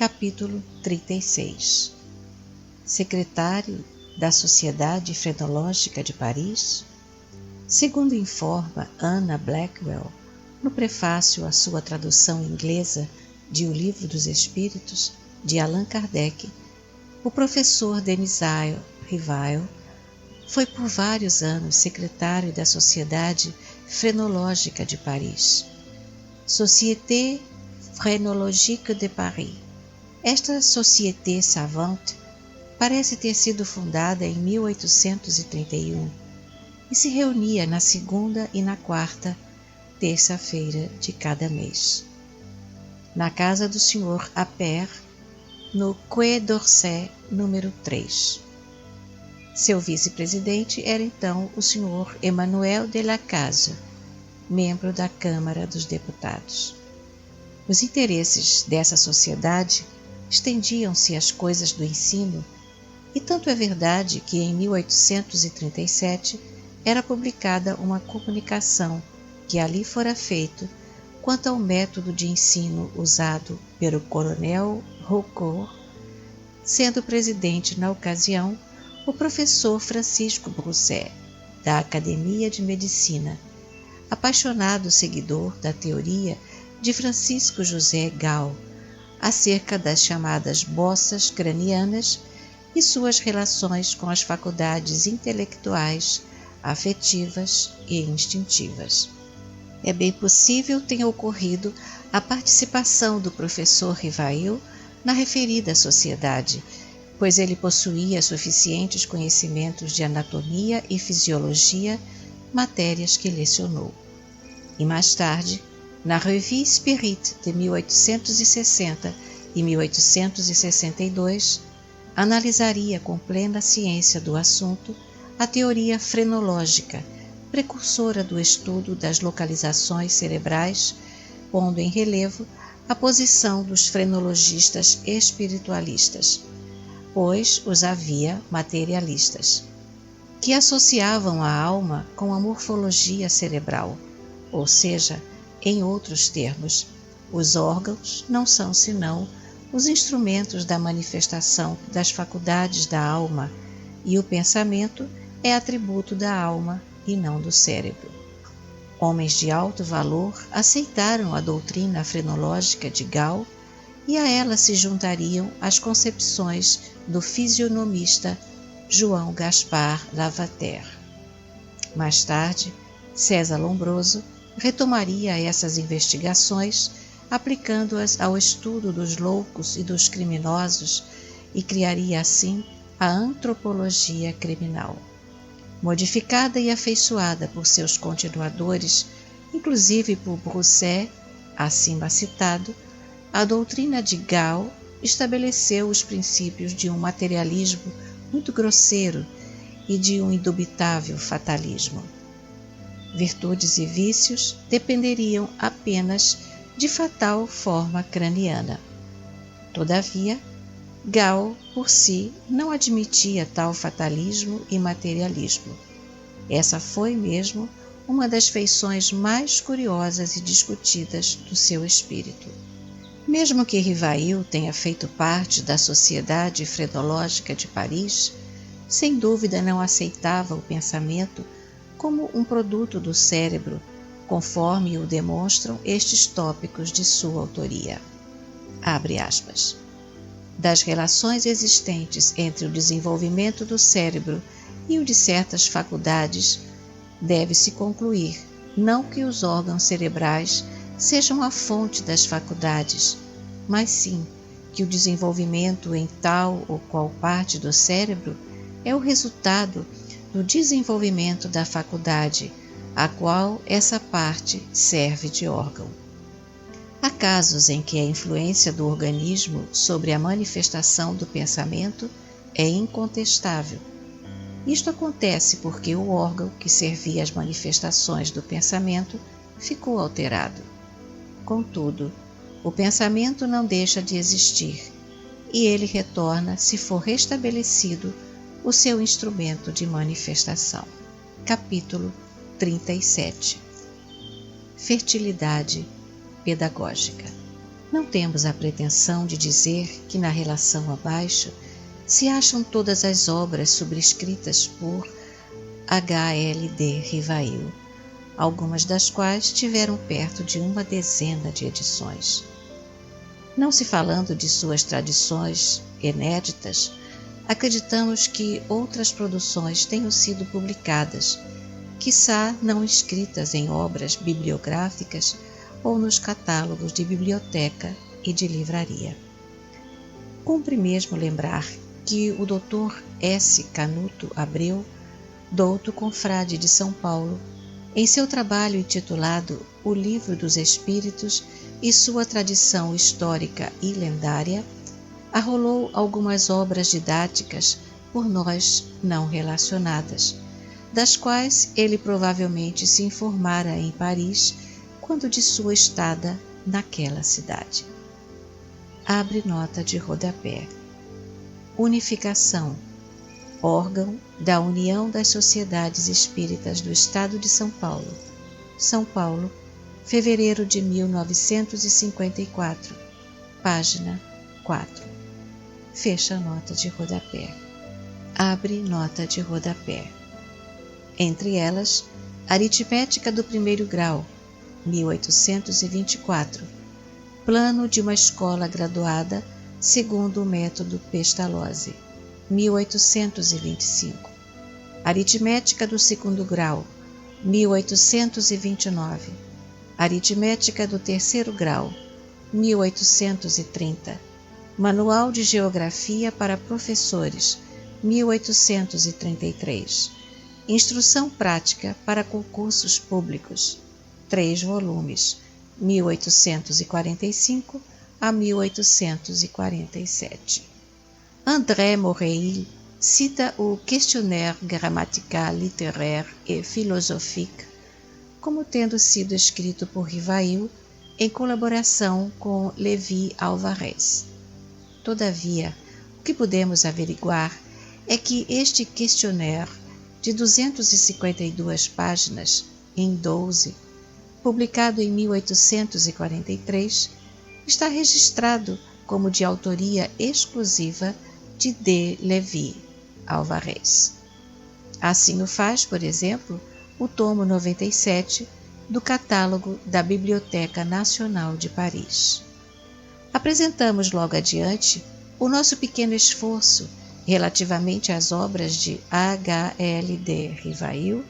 Capítulo 36. Secretário da Sociedade Frenológica de Paris? Segundo informa Anna Blackwell, no prefácio à sua tradução inglesa de O Livro dos Espíritos, de Allan Kardec, o professor Denis Rivail foi por vários anos secretário da Sociedade Frenológica de Paris, Société Phrénologique de Paris. Esta Société Savante parece ter sido fundada em 1831 e se reunia na segunda e na quarta terça-feira de cada mês, na casa do Sr. Appert, no Quai d'Orsay, número 3. Seu vice-presidente era então o Sr. Emmanuel Delacaze, membro da Câmara dos Deputados. Os interesses dessa sociedade estendiam-se às coisas do ensino, e tanto é verdade que em 1837 era publicada uma comunicação que ali fora feito quanto ao método de ensino usado pelo coronel Raucourt, sendo presidente na ocasião o professor Francisco Broussais, da Academia de Medicina, apaixonado seguidor da teoria de Francisco José Gall acerca das chamadas bossas cranianas e suas relações com as faculdades intelectuais, afetivas e instintivas. É bem possível tenha ocorrido a participação do professor Rivail na referida sociedade, pois ele possuía suficientes conhecimentos de anatomia e fisiologia, matérias que lecionou. E mais tarde, na Revue Spirit de 1860 e 1862, analisaria com plena ciência do assunto a teoria frenológica, precursora do estudo das localizações cerebrais, pondo em relevo a posição dos frenologistas espiritualistas, pois os havia materialistas, que associavam a alma com a morfologia cerebral, ou seja, em outros termos, os órgãos não são senão os instrumentos da manifestação das faculdades da alma, e o pensamento é atributo da alma e não do cérebro. Homens de alto valor aceitaram a doutrina frenológica de Gall, e a ela se juntariam as concepções do fisionomista João Gaspar Lavater. Mais tarde, César Lombroso retomaria essas investigações, aplicando-as ao estudo dos loucos e dos criminosos, e criaria assim a antropologia criminal. Modificada e afeiçoada por seus continuadores, inclusive por Broussais, acima citado, a doutrina de Gall estabeleceu os princípios de um materialismo muito grosseiro e de um indubitável fatalismo. Virtudes e vícios dependeriam apenas de fatal forma craniana. Todavia, Gall, por si, não admitia tal fatalismo e materialismo. Essa foi mesmo uma das feições mais curiosas e discutidas do seu espírito. Mesmo que Rivail tenha feito parte da Sociedade Frenológica de Paris, sem dúvida não aceitava o pensamento como um produto do cérebro, conforme o demonstram estes tópicos de sua autoria. Abre aspas. Das relações existentes entre o desenvolvimento do cérebro e o de certas faculdades, deve-se concluir não que os órgãos cerebrais sejam a fonte das faculdades, mas sim que o desenvolvimento em tal ou qual parte do cérebro é o resultado do desenvolvimento da faculdade, a qual essa parte serve de órgão. Há casos em que a influência do organismo sobre a manifestação do pensamento é incontestável. Isto acontece porque o órgão que servia às manifestações do pensamento ficou alterado. Contudo, o pensamento não deixa de existir, e ele retorna se for restabelecido o seu instrumento de manifestação. Capítulo 37. Fertilidade pedagógica. Não temos a pretensão de dizer que na relação abaixo se acham todas as obras subscritas por H.L.D. Rivail, algumas das quais tiveram perto de uma dezena de edições. Não se falando de suas tradições inéditas, acreditamos que outras produções tenham sido publicadas, quiçá não escritas em obras bibliográficas ou nos catálogos de biblioteca e de livraria. Cumpre mesmo lembrar que o Dr. S. Canuto Abreu, douto confrade de São Paulo, em seu trabalho intitulado O Livro dos Espíritos e sua tradição histórica e lendária, arrolou algumas obras didáticas por nós não relacionadas, das quais ele provavelmente se informara em Paris quando de sua estada naquela cidade. Abre nota de rodapé. Unificação, órgão da União das Sociedades Espíritas do Estado de São Paulo, fevereiro de 1954, página 4. Fecha a nota de rodapé. Abre nota de rodapé. Entre elas, Aritmética do Primeiro Grau, 1824, Plano de uma Escola Graduada segundo o Método Pestalozzi, 1825. Aritmética do Segundo Grau, 1829. Aritmética do Terceiro Grau, 1830. Manual de Geografia para Professores, 1833. Instrução Prática para Concursos Públicos, 3 volumes, 1845 a 1847. André Moreuil cita o Questionnaire grammatical, littéraire et philosophique como tendo sido escrito por Rivail em colaboração com Levi Alvarez. Todavia, o que podemos averiguar é que este questionnaire, de 252 páginas, em 12, publicado em 1843, está registrado como de autoria exclusiva de D. Levi Alvarez. Assim o faz, por exemplo, o tomo 97 do Catálogo da Biblioteca Nacional de Paris. Apresentamos logo adiante o nosso pequeno esforço relativamente às obras de H.L.D. Rivail,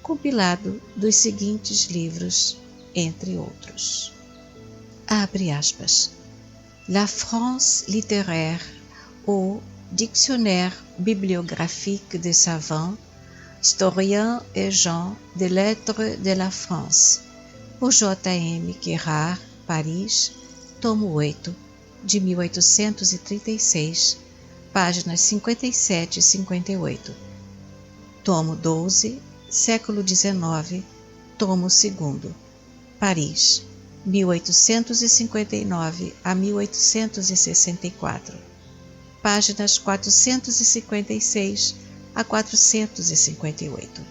compilado dos seguintes livros, entre outros. Abre aspas. La France littéraire ou Dictionnaire bibliographique des savants, historiens et gens des lettres de la France, por J.M. Guérard, Paris, tomo 8, de 1836, páginas 57 e 58. Tomo 12, século XIX, tomo 2, Paris, 1859 a 1864, páginas 456 a 458.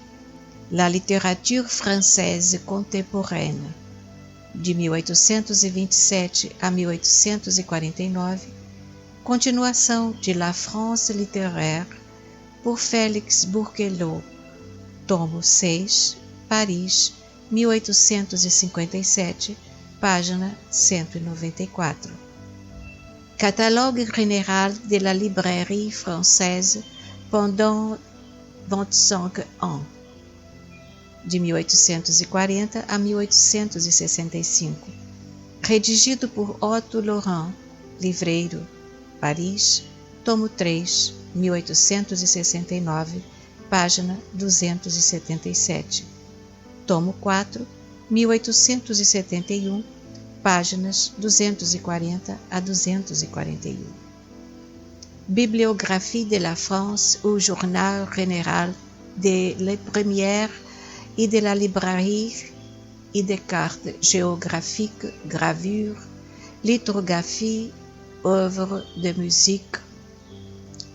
La littérature française contemporaine, de 1827 a 1849, continuação de La France littéraire, por Félix Bourquelot, tomo 6, Paris, 1857, página 194. Catalogue général de la librairie française pendant 25 ans, de 1840 a 1865, redigido por Otto Laurent, livreiro, Paris, tomo 3, 1869, página 277. Tomo 4, 1871, páginas 240 a 241. Bibliographie de la France au Journal général de la Première et de la librairie et des cartes géographiques, gravures, lithographie, œuvres de musique.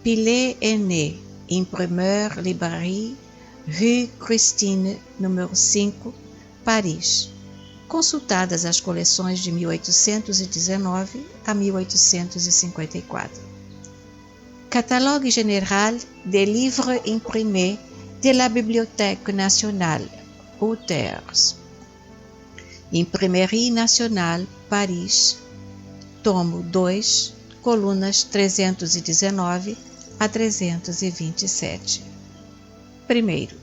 Pillet est né, imprimeur librairie, rue Christine, numéro 5, Paris, consultadas as coleções de 1819 a 1854. Catalogue général des livres imprimés de la Bibliothèque nationale, Auteurs. Imprimerie nationale, Paris, tomo 2, colunas 319 a 327. Primeiro,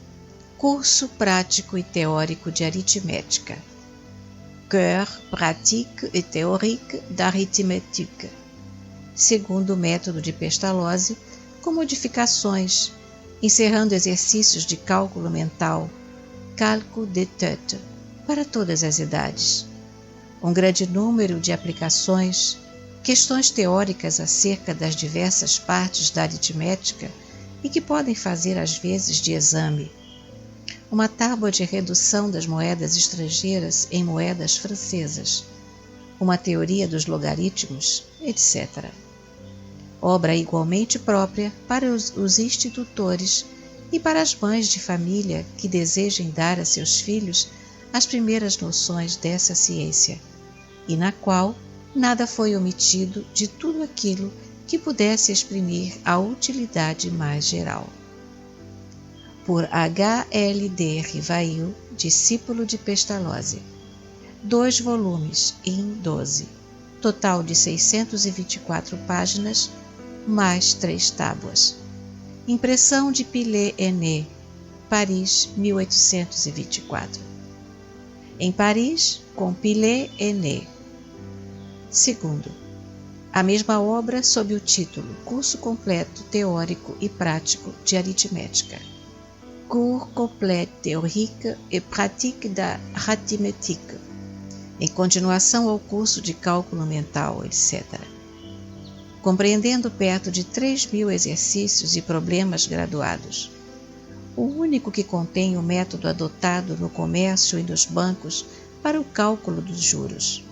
curso prático e teórico de aritmética. Cours pratique et théorique d'arithmétique. Segundo método de Pestalozzi, com modificações, encerrando exercícios de cálculo mental, cálculo de tête, para todas as idades. Um grande número de aplicações, questões teóricas acerca das diversas partes da aritmética e que podem fazer às vezes de exame. Uma tábua de redução das moedas estrangeiras em moedas francesas, uma teoria dos logaritmos, etc. Obra igualmente própria para os institutores e para as mães de família que desejem dar a seus filhos as primeiras noções dessa ciência, e na qual nada foi omitido de tudo aquilo que pudesse exprimir a utilidade mais geral. Por H. L. D. Rivail, discípulo de Pestalozzi. 2 volumes, em 12. Total de 624 páginas, mais 3 tábuas. Impressão de Pilet-Henné, Paris, 1824. Em Paris, com Pilet-Henné. Segundo, a mesma obra sob o título Curso Completo Teórico e Prático de Aritmética. Cours complet théorique et pratique d'arithmétique, em continuação ao curso de cálculo mental, etc. Compreendendo perto de 3.000 exercícios e problemas graduados. O único que contém o método adotado no comércio e nos bancos para o cálculo dos juros.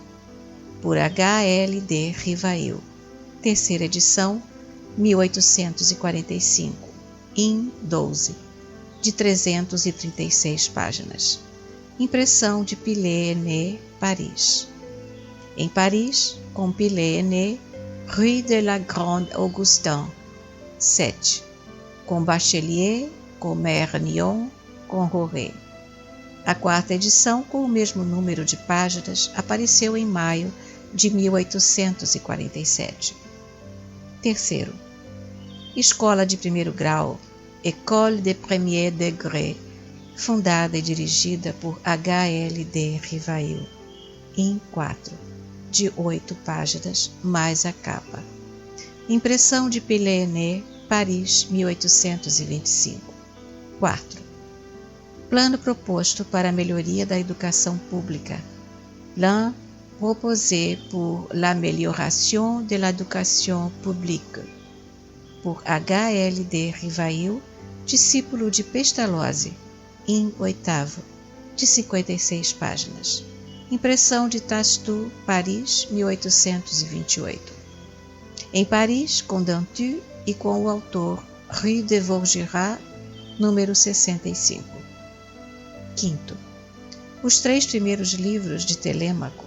Por H. L. D. Rivail, terceira edição, 1845, in 12. De 336 páginas. Impressão de Pilet-Henné, Paris. Em Paris, com Pilet-Henné, Rue de la Grande Augustin, 7. Com Bachelier, com Mernion, com Roré. A quarta edição, com o mesmo número de páginas, apareceu em maio de 1847. Terceiro, Escola de Primeiro Grau, École de Premier Degré, fundada e dirigida por H. L. D. Rivail, in 4, de 8 páginas, mais a capa. Impressão de Pilet-Henné, Paris, 1825. 4. Plano proposto para a melhoria da educação pública. Plan proposé pour l'amélioration de l'éducation publique. Por H. L. D. Rivail, discípulo de Pestalozzi, in 8, de 56 páginas. Impressão de Tastu, Paris, 1828. Em Paris, com Dantu e com o autor Rue de Vaugirard, número 65. Quinto, os 3 primeiros livros de Telêmaco,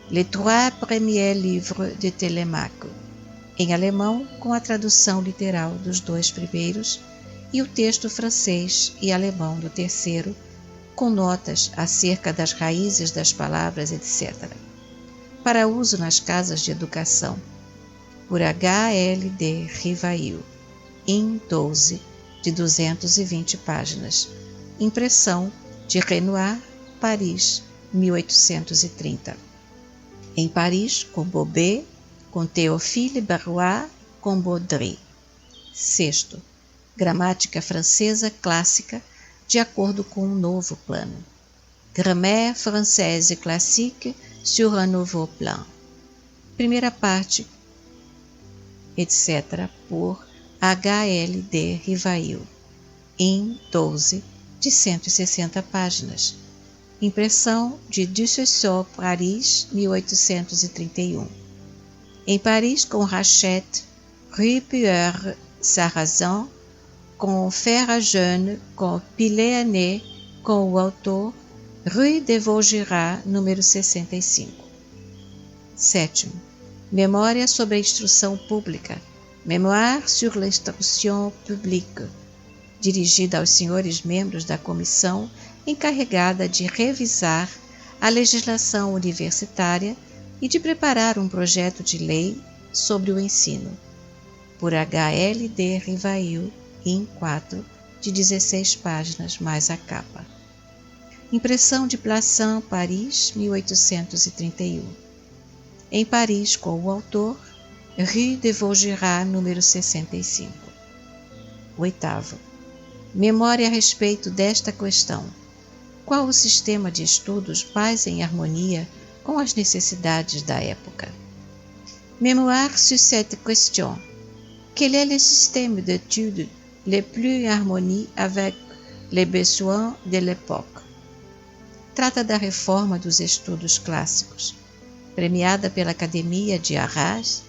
Les 3 premiers livres de Télémaque, em alemão com a tradução literal dos 2 primeiros e o texto francês e alemão do terceiro, com notas acerca das raízes das palavras, etc. Para uso nas casas de educação, por H. L. D. Rivail, in 12, de 220 páginas. Impressão de Renoir, Paris, 1830. Em Paris, com Bobet, com Théophile Barrois, com Baudry. Sexto, gramática francesa clássica, de acordo com um novo plano. Grammaire française classique sur un nouveau plan. Primeira parte, etc., por H. L. D. Rivail, in 12, de 160 páginas. Impressão de Dussessot, Paris, 1831. Em Paris, com Rachette, Rue Pierre Sarrazin, com Ferrajeune, com Pilet-Henné, com o autor Rue de Vaugirard, número 65. Sétimo, Memória sobre a Instrução Pública, Mémoire sur l'instruction publique, dirigida aos senhores membros da comissão encarregada de revisar a legislação universitária e de preparar um projeto de lei sobre o ensino, por H.L.D. Rivail, em 4, de 16 páginas, mais a capa. Impressão de Plassans, Paris, 1831. Em Paris, com o autor, Rue de Vaugirard, número 65. Oitavo. Memória a respeito desta questão. Qual o sistema de estudos mais em harmonia com as necessidades da época? Mémoire sur cette question. Quel est le système d'études le plus en harmonie avec les besoins de l'époque? Trata da reforma dos estudos clássicos, premiada pela Academia de Arras,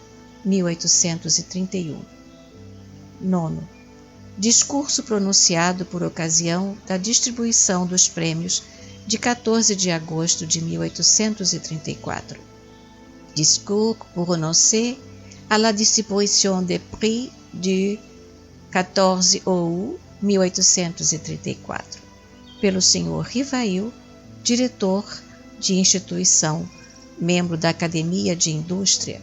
1831. Nono. Discurso pronunciado por ocasião da distribuição dos prêmios de 14 de agosto de 1834. Discours prononcé à la distribution des prix de 14 août 1834, pelo Sr. Rivail, diretor de instituição, membro da Academia de Indústria,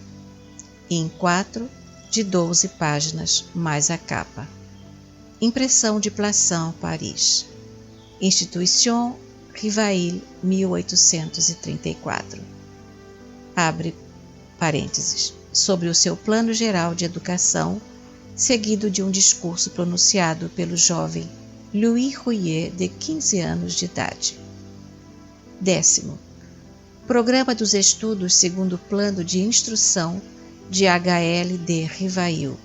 em 4 de 12 páginas, mais a capa. Impressão de Plassans, Paris. Instituição Rivail, 1834. Abre parênteses. Sobre o seu plano geral de educação, seguido de um discurso pronunciado pelo jovem Louis Rouillet, de 15 anos de idade. 10º. Programa dos estudos segundo o plano de instrução de H.L.D. Rivail.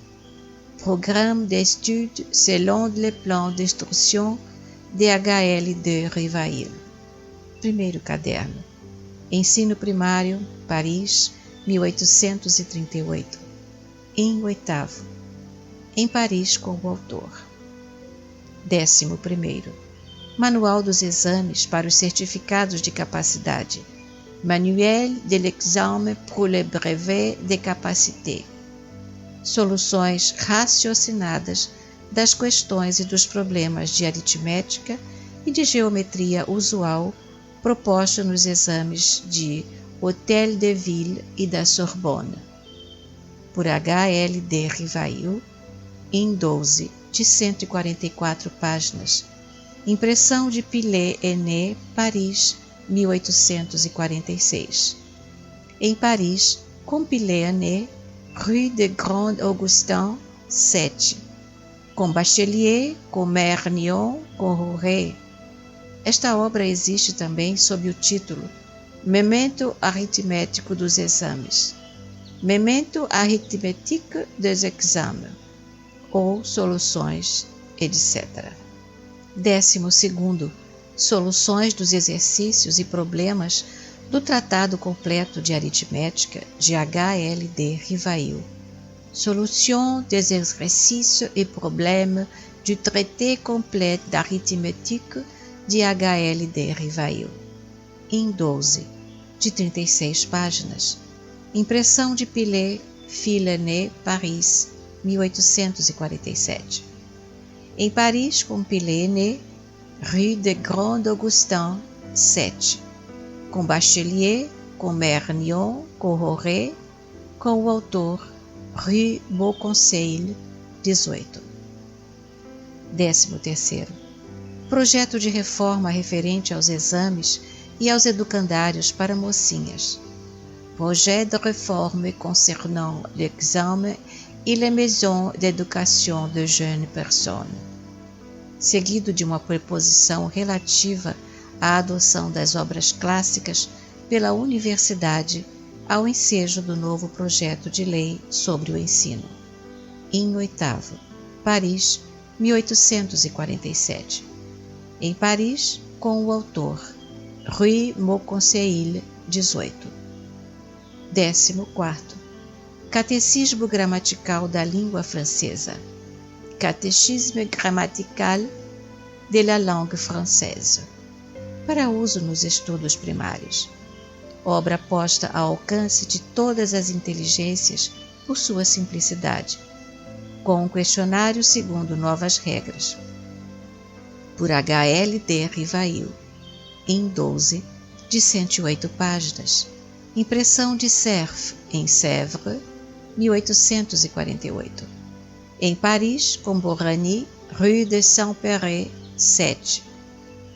Programme d'études selon le plan d'instruction de H.L.D. Rivail. Primeiro caderno. Ensino primário, Paris, 1838. Em 8º. Em Paris, com o autor. 11º. Manual dos exames para os certificados de capacidade. Manuel de l'examen pour le brevet de capacité. Soluções raciocinadas das questões e dos problemas de aritmética e de geometria usual propostos nos exames de Hôtel de Ville e da Sorbonne, por H.L.D. Rivail, em 12 de 144 páginas. Impressão de Pillet-Enné, Paris, 1846. Em Paris, com Pillet-Enné, Rue de Grand Augustin, 7. Com Bachelier, com Mernion, com Rouret. Esta obra existe também sob o título Memento aritmético dos exames, Memento arithmétique des examens, ou Soluções, etc. 12º. Soluções dos exercícios e problemas do Tratado Completo de Aritmética de H.L.D. Rivail. Solution des exercices et problèmes du Traité complet d'arithmétique de H.L.D. Rivail. Em 12 de 36 páginas. Impressão de Pillet, Fillenay, Paris, 1847. Em Paris, com Pillet-Enné, Rue de Grand Augustin, 7. Com Bachelier, com Mernion, com Rouret, com o autor, Rue Beauconseil, 18. 13º. Projeto de reforma referente aos exames e aos educandários para mocinhas. Projet de réforme concernant l'examen et les maisons d'éducation de jeunes personnes. Seguido de uma preposição relativa à adoção das obras clássicas pela universidade ao ensejo do novo projeto de lei sobre o ensino. Em 8º. Paris, 1847. Em Paris, com o autor, Rue Beauconseil, 18. 14º. Catecismo gramatical da língua francesa. Catéchisme grammatical de la langue française. para uso nos estudos primários. Obra posta ao alcance de todas as inteligências por sua simplicidade, com um questionário segundo novas regras. Por H.L.D. Rivail, em 12, de 108 páginas. Impressão de Cerf, em Sèvres, 1848. Em Paris, com Borrany, Rue de Saint-Péray, 7.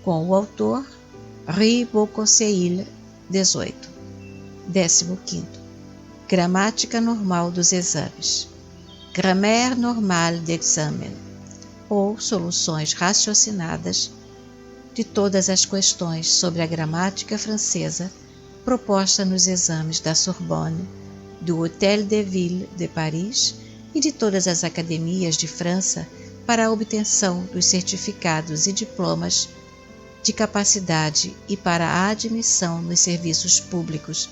Com o autor, Rue Beauconseil, 18. 15. Gramática normal dos exames. Grammaire normale d'examen, ou soluções raciocinadas de todas as questões sobre a gramática francesa proposta nos exames da Sorbonne, do Hôtel de Ville de Paris e de todas as academias de França para a obtenção dos certificados e diplomas de capacidade e para a admissão nos serviços públicos,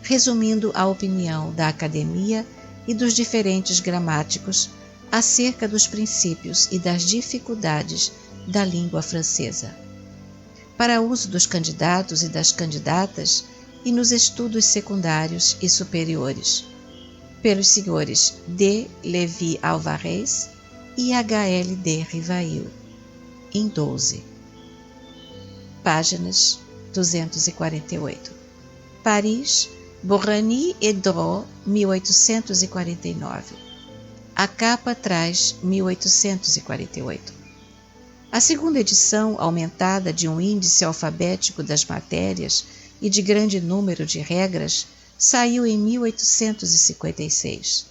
resumindo a opinião da Academia e dos diferentes gramáticos acerca dos princípios e das dificuldades da língua francesa. Para uso dos candidatos e das candidatas e nos estudos secundários e superiores, pelos senhores D. Lévy Alvarez e H.L.D. Rivail, em 12. Páginas 248. Paris, Borrany et Drault, 1849. A capa traz 1848. A segunda edição, aumentada de um índice alfabético das matérias e de grande número de regras, saiu em 1856.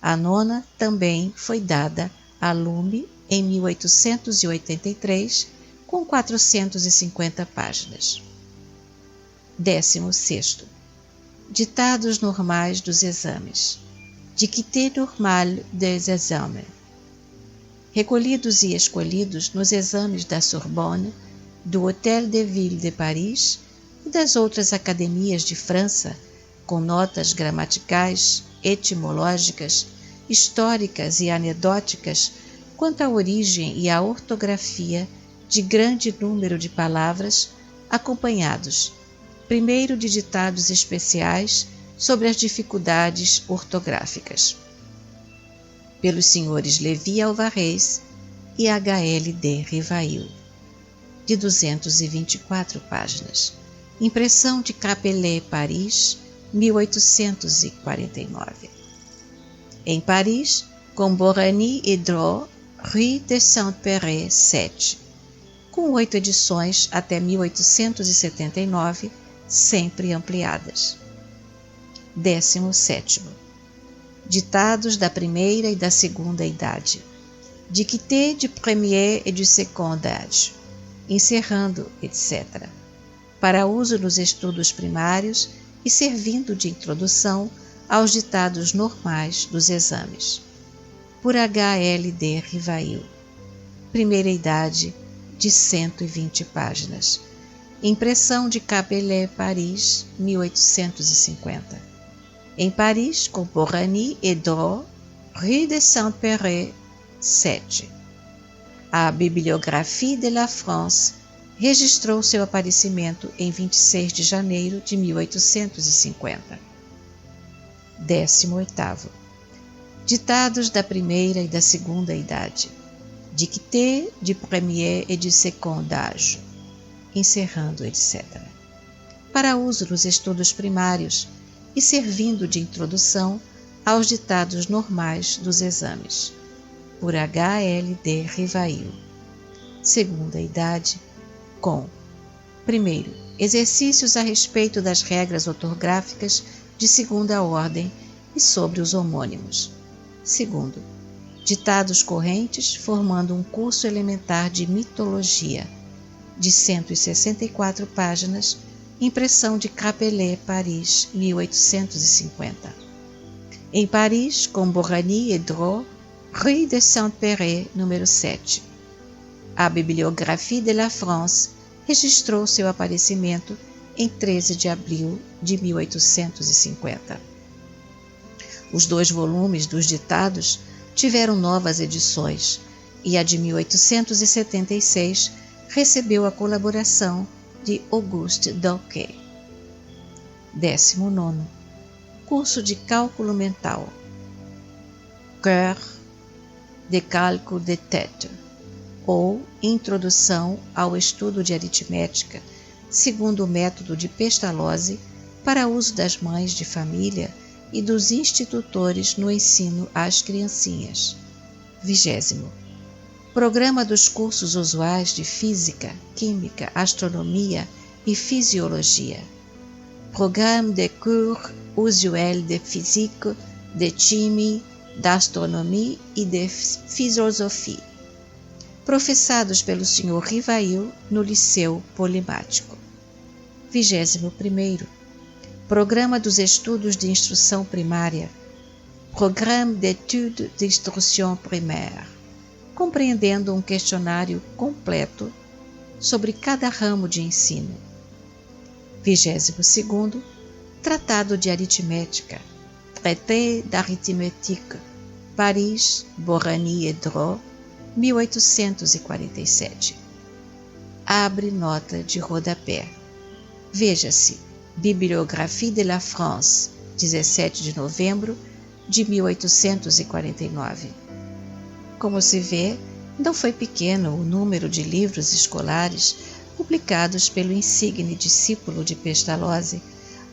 A nona também foi dada a lume em 1883, com 450 páginas. 16. Ditados normais dos exames. Dictée normale des examens. Recolhidos e escolhidos nos exames da Sorbonne, do Hôtel de Ville de Paris e das outras academias de França, com notas gramaticais, etimológicas, históricas e anedóticas quanto à origem e à ortografia de grande número de palavras, acompanhados, primeiro de ditados especiais sobre as dificuldades ortográficas, pelos senhores Lévy Alvarez e H.L.D. Rivail, de 224 páginas. Impressão de Capellet, Paris, 1849. Em Paris, com Borrany et Drault, Rue de Saint-Péray, 7. Com 8 edições até 1879, sempre ampliadas. 17. Ditados da primeira e da segunda idade. Dictée du premier et du second âge. Encerrando, etc. Para uso nos estudos primários e servindo de introdução aos ditados normais dos exames. Por H.L.D. Rivail. Primeira idade, de 120 páginas. Impressão de Capellet, Paris, 1850. Em Paris, com Borrany et Drault, Rue de Saint-Péray, 7. A Bibliographie de la France registrou seu aparecimento em 26 de janeiro de 1850. 18. Ditados da primeira e da segunda idade. Dictée du premier et du second âge. Encerrando, etc. Para uso nos estudos primários e servindo de introdução aos ditados normais dos exames. Por H.L.D. Rivail. Segunda idade, com: primeiro, exercícios a respeito das regras ortográficas de segunda ordem e sobre os homônimos. Segundo, ditados correntes formando um curso elementar de mitologia, de 164 páginas, impressão de Capellet, Paris, 1850. Em Paris, com Borrany et Drault, Rue de Saint-Péray, número 7. A Bibliographie de la France registrou seu aparecimento em 13 de abril de 1850. Os 2 volumes dos ditados tiveram novas edições e a de 1876 recebeu a colaboração de Auguste Dauquet. 19º. Curso de Cálculo Mental. Cours de Cálculo de Tête, ou Introdução ao Estudo de Aritmética, segundo o método de Pestalozzi, para uso das mães de família e dos institutores no ensino às criancinhas. 20º. Programa dos cursos usuais de Física, Química, Astronomia e Fisiologia. Programme de cours usuels de Physique, de Chimie, d'Astronomie e de Philosophie, professados pelo Sr. Rivail no Liceu Polimático. 21º. Programa dos Estudos de Instrução Primária. Programme d'études d'instruction primaire, compreendendo um questionário completo sobre cada ramo de ensino. 22º. Tratado de Aritmética. Traité d'Arithmétique, Paris, Borany et Dreux, 1847. Abre nota de rodapé. Veja-se Bibliographie de la France, 17 de novembro de 1849. Como se vê, não foi pequeno o número de livros escolares publicados pelo insigne discípulo de Pestalozzi,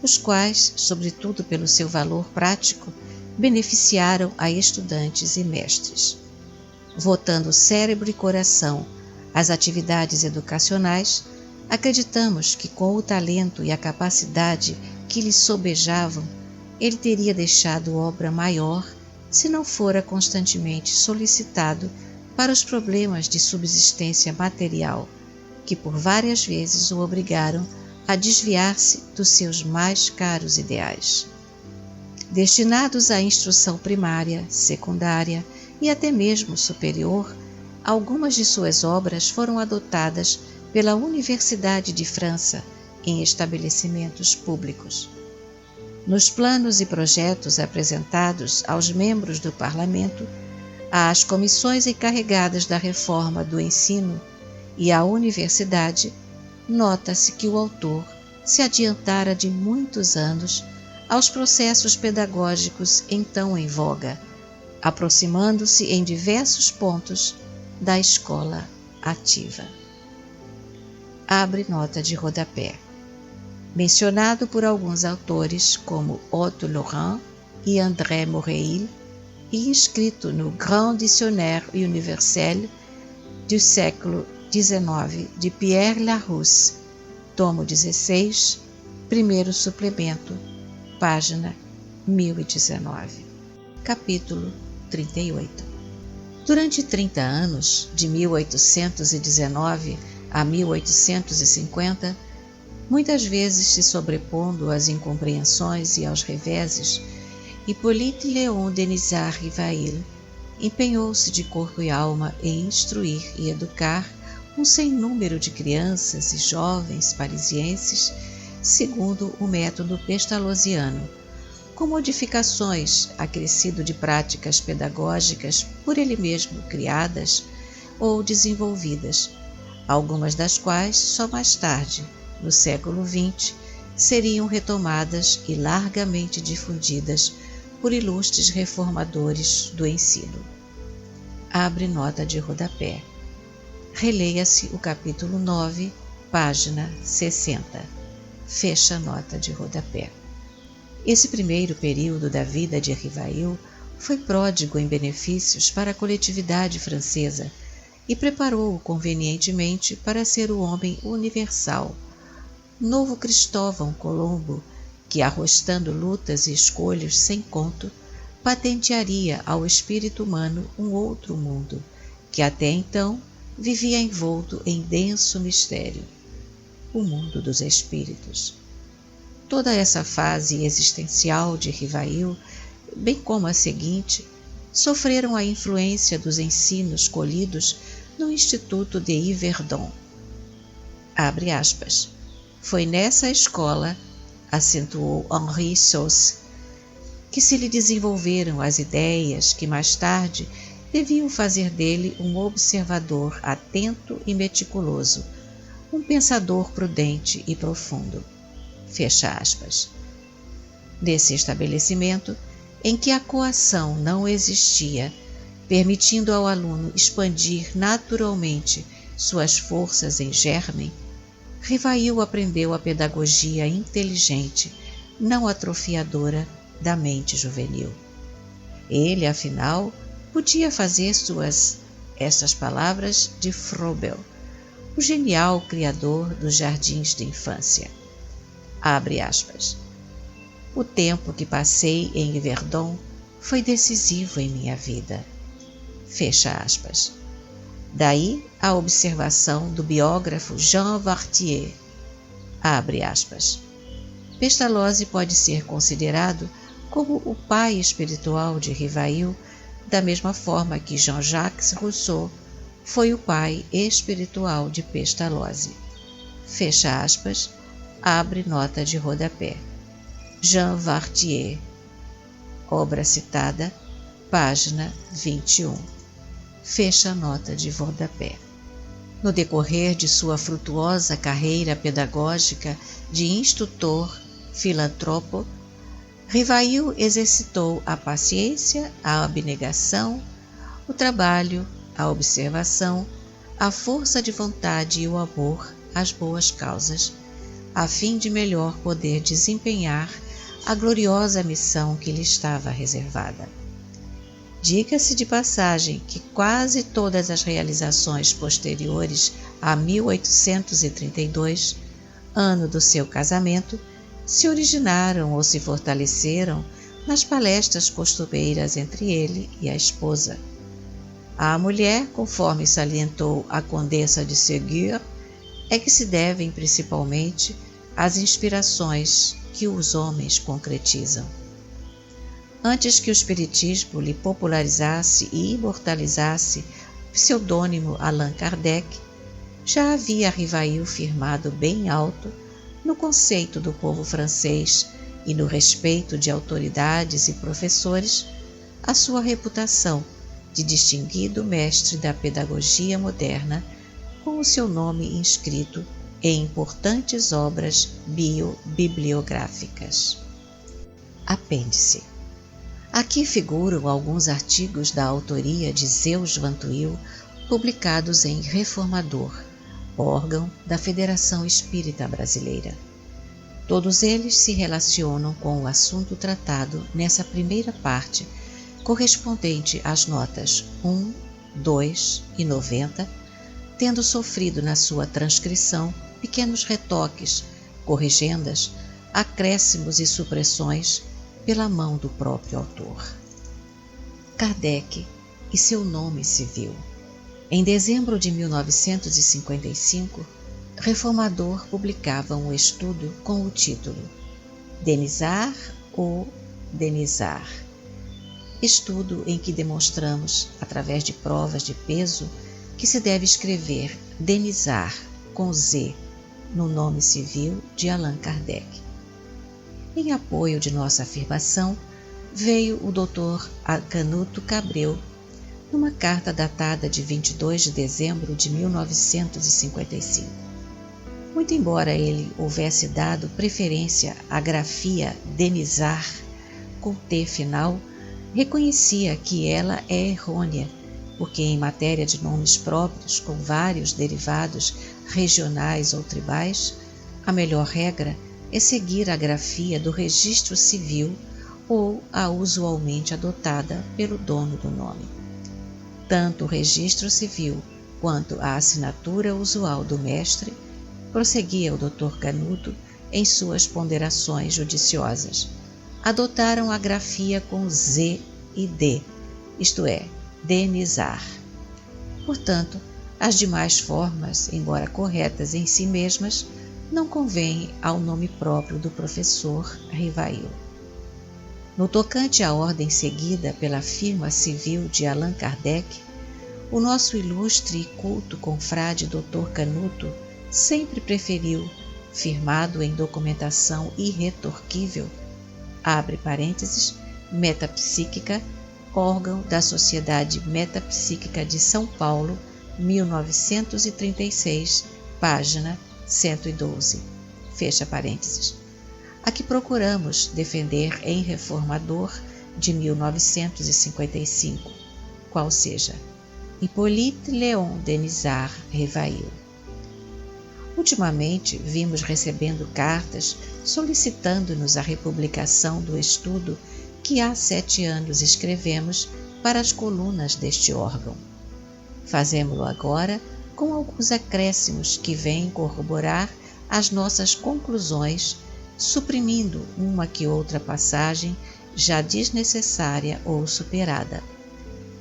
os quais, sobretudo pelo seu valor prático, beneficiaram a estudantes e mestres. Votando cérebro e coração às atividades educacionais, acreditamos que com o talento e a capacidade que lhe sobejavam, ele teria deixado obra maior se não fora constantemente solicitado para os problemas de subsistência material, que por várias vezes o obrigaram a desviar-se dos seus mais caros ideais. Destinados à instrução primária, secundária e até mesmo superior, algumas de suas obras foram adotadas pela Universidade de França em estabelecimentos públicos. Nos planos e projetos apresentados aos membros do Parlamento, às comissões encarregadas da reforma do ensino e à universidade, nota-se que o autor se adiantara de muitos anos aos processos pedagógicos então em voga, aproximando-se em diversos pontos da escola ativa. Abre nota de rodapé. Mencionado por alguns autores como Otto Laurent e André Moreil, e inscrito no Grand Dictionnaire Universel do século XIX de Pierre Larousse, tomo 16, primeiro suplemento, página 1019. Capítulo 38. Durante 30 anos, de 1819 a 1850, muitas vezes se sobrepondo às incompreensões e aos reveses, Hippolyte Léon Denisard Rivail empenhou-se de corpo e alma em instruir e educar um sem número de crianças e jovens parisienses segundo o método pestalozziano, com modificações acrescido de práticas pedagógicas por ele mesmo criadas ou desenvolvidas, algumas das quais só mais tarde, no século XX, seriam retomadas e largamente difundidas por ilustres reformadores do ensino. Abre nota de rodapé. Releia-se o capítulo 9, página 60. Fecha nota de rodapé. Esse primeiro período da vida de Rivail foi pródigo em benefícios para a coletividade francesa e preparou-o convenientemente para ser o homem universal, novo Cristóvão Colombo, que, arrostando lutas e escolhas sem conto, patentearia ao espírito humano um outro mundo, que até então vivia envolto em denso mistério, o mundo dos espíritos. Toda essa fase existencial de Rivail, bem como a seguinte, sofreram a influência dos ensinos colhidos no Instituto de Yverdon. Abre aspas. Foi nessa escola, acentuou Henri Sauce, que se lhe desenvolveram as ideias que mais tarde deviam fazer dele um observador atento e meticuloso, um pensador prudente e profundo. Fecha aspas. Desse estabelecimento, em que a coação não existia, permitindo ao aluno expandir naturalmente suas forças em germe, Rivail aprendeu a pedagogia inteligente, não atrofiadora da mente juvenil. Ele, afinal, podia fazer estas palavras de Froebel, o genial criador dos jardins de infância. Abre aspas. O tempo que passei em Yverdon foi decisivo em minha vida. Fecha aspas. Daí a observação do biógrafo Jean Vartier. Abre aspas. Pestalozzi pode ser considerado como o pai espiritual de Rivail, da mesma forma que Jean-Jacques Rousseau foi o pai espiritual de Pestalozzi. Fecha aspas, abre nota de rodapé. Jean Vartier, obra citada, página 21. Fecha nota de rodapé. No decorrer de sua frutuosa carreira pedagógica de instrutor, filantropo, Rivail exercitou a paciência, a abnegação, o trabalho, a observação, a força de vontade e o amor às boas causas, a fim de melhor poder desempenhar a gloriosa missão que lhe estava reservada. Diga-se de passagem que quase todas as realizações posteriores a 1832, ano do seu casamento, se originaram ou se fortaleceram nas palestras costumeiras entre ele e a esposa. À mulher, conforme salientou a Condessa de Ségur, é que se devem principalmente as inspirações que os homens concretizam. Antes que o espiritismo lhe popularizasse e imortalizasse o pseudônimo Allan Kardec, já havia Rivail firmado bem alto no conceito do povo francês e no respeito de autoridades e professores a sua reputação de distinguido mestre da pedagogia moderna, com o seu nome inscrito em importantes obras bibliográficas. Apêndice. Aqui figuram alguns artigos da autoria de Zeus Vantuil, publicados em Reformador, órgão da Federação Espírita Brasileira. Todos eles se relacionam com o assunto tratado nessa primeira parte, correspondente às notas 1, 2 e 90, tendo sofrido na sua transcrição pequenos retoques, corrigendas, acréscimos e supressões pela mão do próprio autor. Kardec e seu nome civil. Em dezembro de 1955, Reformador publicava um estudo com o título Denizar ou Denizar. Estudo em que demonstramos, através de provas de peso, que se deve escrever Denizar com Z no nome civil de Allan Kardec. Em apoio de nossa afirmação, veio o Dr. Canuto Cabreu, numa carta datada de 22 de dezembro de 1955. Muito embora ele houvesse dado preferência à grafia Denizar, com T final, reconhecia que ela é errônea, porque em matéria de nomes próprios com vários derivados regionais ou tribais, a melhor regra é seguir a grafia do registro civil ou a usualmente adotada pelo dono do nome. Tanto o registro civil quanto a assinatura usual do mestre, prosseguia o Dr. Canuto em suas ponderações judiciosas, adotaram a grafia com Z e D, isto é, Denizar. Portanto, as demais formas, embora corretas em si mesmas, não convêm ao nome próprio do professor Rivail. No tocante à ordem seguida pela firma civil de Allan Kardec, o nosso ilustre e culto confrade Dr. Canuto sempre preferiu, firmado em documentação irretorquível, abre parênteses, metapsíquica, órgão da Sociedade Metapsíquica de São Paulo, 1936, página 112, fecha parênteses, a que procuramos defender em Reformador de 1955, qual seja Hippolyte Léon Denisard Rivail. Ultimamente, vimos recebendo cartas solicitando-nos a republicação do estudo que há 7 anos escrevemos para as colunas deste órgão. Fazemo-lo agora com alguns acréscimos que vêm corroborar as nossas conclusões, suprimindo uma que outra passagem já desnecessária ou superada.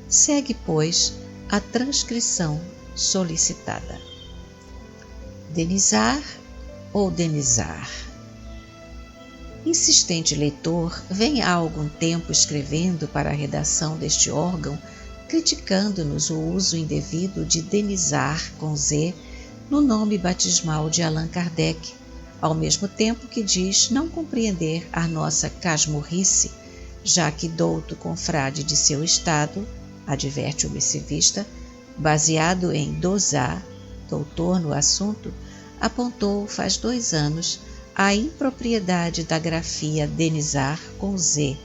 Segue, pois, a transcrição solicitada. Denisard ou Denisard? Insistente leitor vem há algum tempo escrevendo para a redação deste órgão, criticando-nos o uso indevido de Denisard com Z no nome batismal de Allan Kardec, ao mesmo tempo que diz não compreender a nossa casmurrice, já que douto confrade de seu estado, adverte o missivista, baseado em Dosat, doutor no assunto, apontou faz 2 anos a impropriedade da grafia Denisard com Z,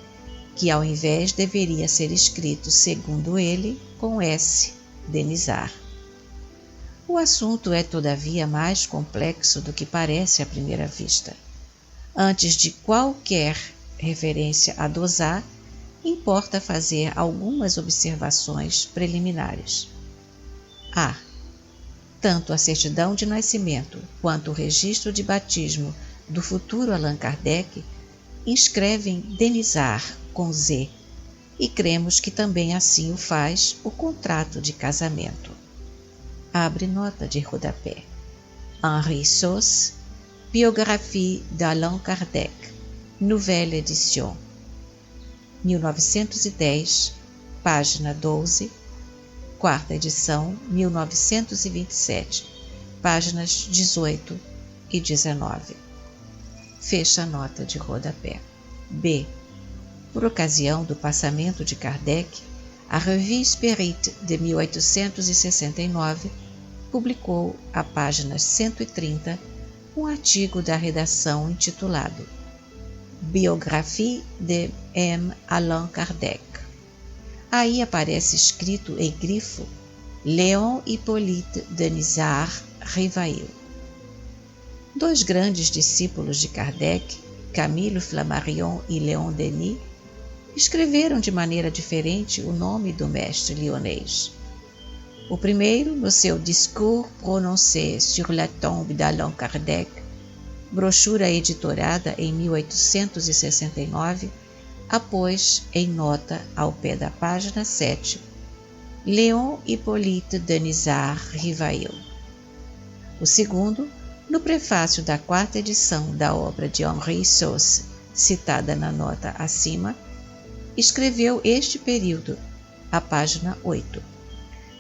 que ao invés deveria ser escrito, segundo ele, com S, Denisard. O assunto é, todavia, mais complexo do que parece à primeira vista. Antes de qualquer referência a Dosat, importa fazer algumas observações preliminares. A. Tanto a certidão de nascimento quanto o registro de batismo do futuro Allan Kardec inscrevem Denisard com Z, e cremos que também assim o faz o contrato de casamento. Abre nota de rodapé. Henri Sauce, Biographie d'Allan Kardec, Nouvelle Edition, 1910, página 12, 4ª edição, 1927, páginas 18 e 19. Fecha a nota de rodapé. B. Por ocasião do passamento de Kardec, a Revue Spirit de 1869 publicou, à página 130, um artigo da redação intitulado Biographie de M. Allan Kardec. Aí aparece escrito em grifo Léon Hippolyte Denisard Rivail. 2 grandes discípulos de Kardec, Camille Flammarion e Léon Denis, escreveram de maneira diferente o nome do mestre lyonnês. O primeiro, no seu Discours prononcé sur la tombe d'Allan Kardec, brochura editorada em 1869, apôs em nota ao pé da página 7, Léon Hippolyte Denisard Rivail. O segundo, no prefácio da 4ª edição da obra de Henri Sauce, citada na nota acima, escreveu este período, à página 8.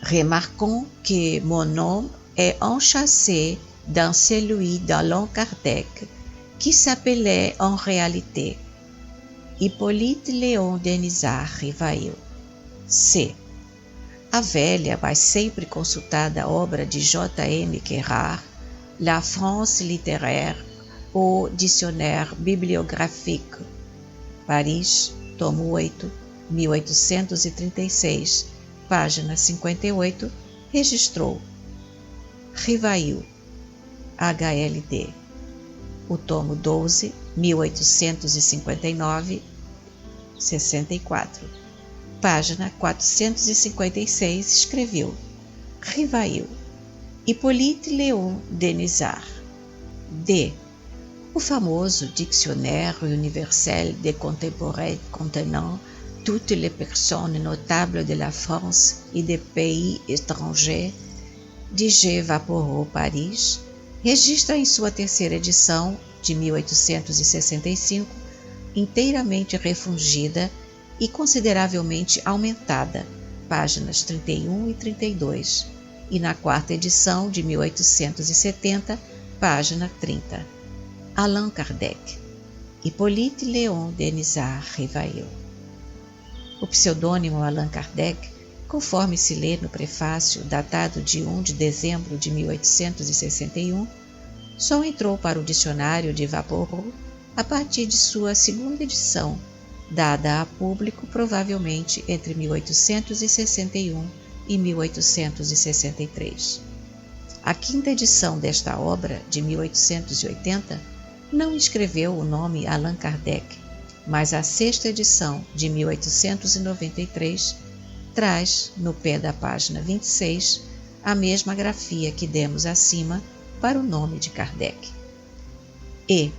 Remarquons que mon nom est enchâssé dans celui d'Allan Kardec, qui s'appelait en réalité Hippolyte Léon Denisard Rivail. C. A velha, mas sempre consultada obra de J.M. Kerrard, La France littéraire au Dictionnaire bibliographique, Paris, tomo 8, 1836, página 58, registrou Rivail, HLD. O tomo 12, 1859, 64, página 456, escreveu Rivail, Hippolyte Léon Denisard. D. O famoso Dictionnaire universel des contemporains contenant toutes les personnes notables de la France et des pays étrangers, de G. Vapereau, Paris, registra em sua 3ª edição, de 1865, inteiramente refungida e consideravelmente aumentada, páginas 31 e 32, e na 4ª edição, de 1870, página 30. Allan Kardec, Hippolyte Léon Denisard Rivail. O pseudônimo Allan Kardec Conforme se lê no prefácio, datado de 1 de dezembro de 1861, só entrou para o dicionário de Vaporru a partir de sua segunda edição, dada a público provavelmente entre 1861 e 1863. A quinta edição desta obra, de 1880, não escreveu o nome Allan Kardec, mas a sexta edição, de 1893, traz, no pé da página 26, a mesma grafia que demos acima para o nome de Kardec. E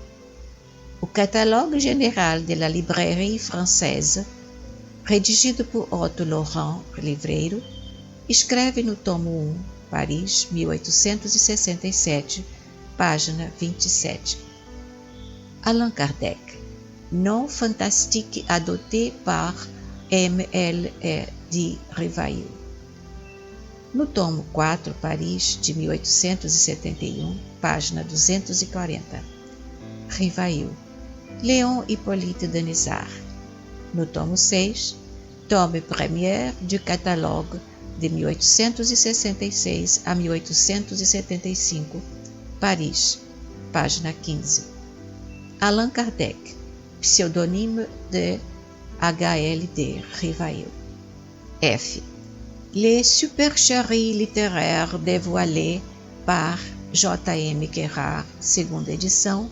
o Catalogue Général de la Librairie Française, redigido por Otto Laurent, livreiro, escreve no tomo 1, Paris, 1867, página 27. Allan Kardec, nom fantastique adopté par M.L. de Rivail. No tomo 4, Paris, de 1871, página 240. Rivail, Léon Hippolyte Denisard. No tomo 6, tome premier du catalogue, de 1866 a 1875, Paris, página 15. Allan Kardec, pseudonyme de H.L.D. Rivail. F. Les supercheries littéraires dévoilées par J.M. Guérard, segunda edição,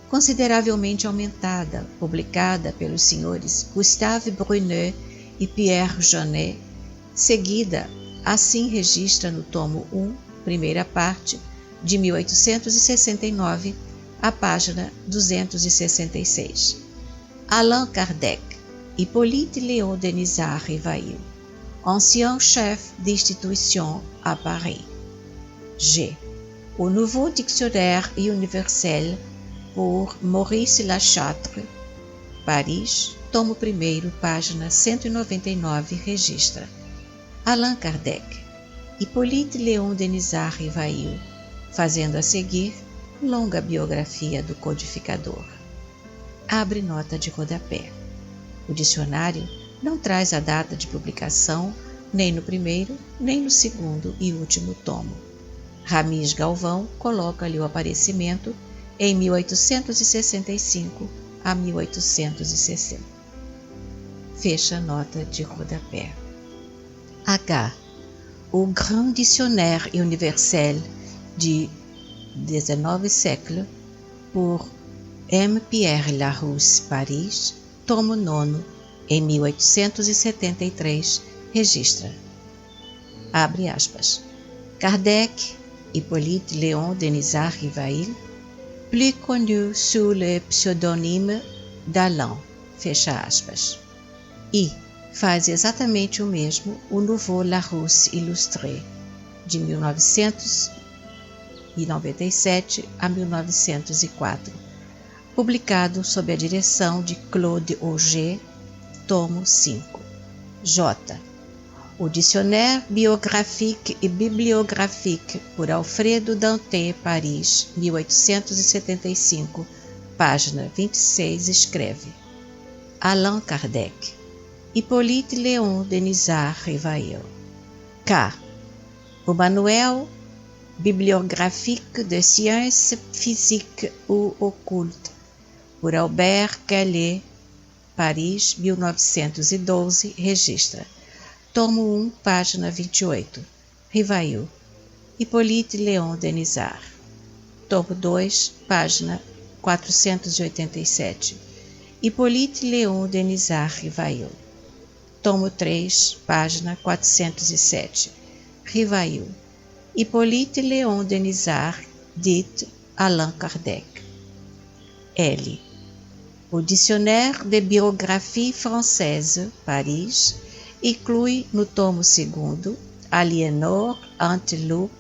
consideravelmente aumentada, publicada pelos senhores Gustave Brunet e Pierre Janet, seguida, assim registra no tomo 1, primeira parte, de 1869, a página 266. Allan Kardec, Hippolyte Léon Denisard Rivail, ancien chef d'institution à Paris. G. Au Nouveau Dictionnaire Universel por Maurice Lachâtre, Paris, tomo 1º, página 199, registra. Allan Kardec, Hippolyte Léon Denisard Rivail, fazendo a seguir longa biografia do codificador. Abre nota de rodapé. O dicionário não traz a data de publicação nem no primeiro, nem no segundo e último tomo. Ramis Galvão coloca-lhe o aparecimento em 1865 a 1860. Fecha a nota de rodapé. H. O Grand Dictionnaire Universel du XIX siècle por M. Pierre Larousse, Paris, tomo 9, em 1873, registra. Abre aspas. Kardec, Hippolyte Léon Denisard Rivail, plus connu sous le pseudonyme d'Allan, fecha aspas. E faz exatamente o mesmo o Nouveau Larousse Illustré, de 1997 a 1904, publicado sob a direção de Claude Auger, tomo 5. J. O Dictionnaire biographique et bibliographique por Alfredo Danté, Paris, 1875, página 26, escreve. Allan Kardec, Hippolyte Léon Denisard Rivail. K. O Manuel bibliographique de sciences physiques ou occultes por Albert Calais, Paris, 1912, registra. Tomo 1, página 28. Rivail, Hippolyte Léon Denisard. Tomo 2, página 487. Hippolyte Léon Denisard Rivail. Tomo 3, página 407. Rivail, Hippolyte Léon Denisard, dit Allan Kardec. L. O Dictionnaire de Biographie Française, Paris, inclui no tomo 2 Aliénor Anteloupe,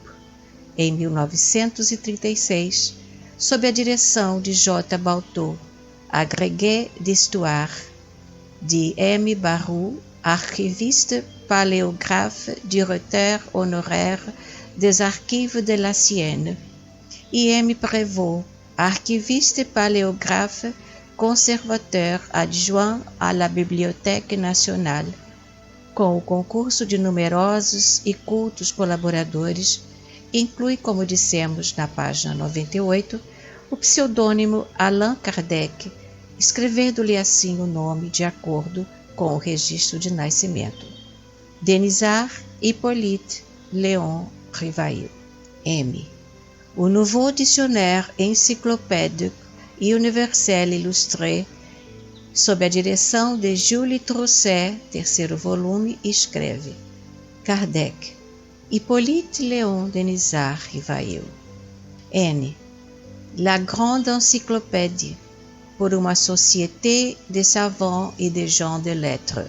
em 1936, sob a direção de J. Baltot, Agrégé d'Histoire, de M. Barroux, archiviste paléographe, directeur honoraire des archives de la Sienne, e M. Prévost, archiviste paléographe, conservateur adjoint à la Bibliothèque nationale, com o concurso de numerosos e cultos colaboradores, inclui, como dissemos na página 98, o pseudônimo Allan Kardec, escrevendo-lhe assim o nome de acordo com o registro de nascimento: Denisard Hippolyte Léon Rivail, M. O Nouveau Dictionnaire Encyclopédique et Universel Illustré, sob a direção de Jules Trousset, terceiro volume, escreve: Kardec, Hippolyte Léon Denisard Rivail. N. La Grande Encyclopédie pour uma Société de Savants et de Gens de Lettres,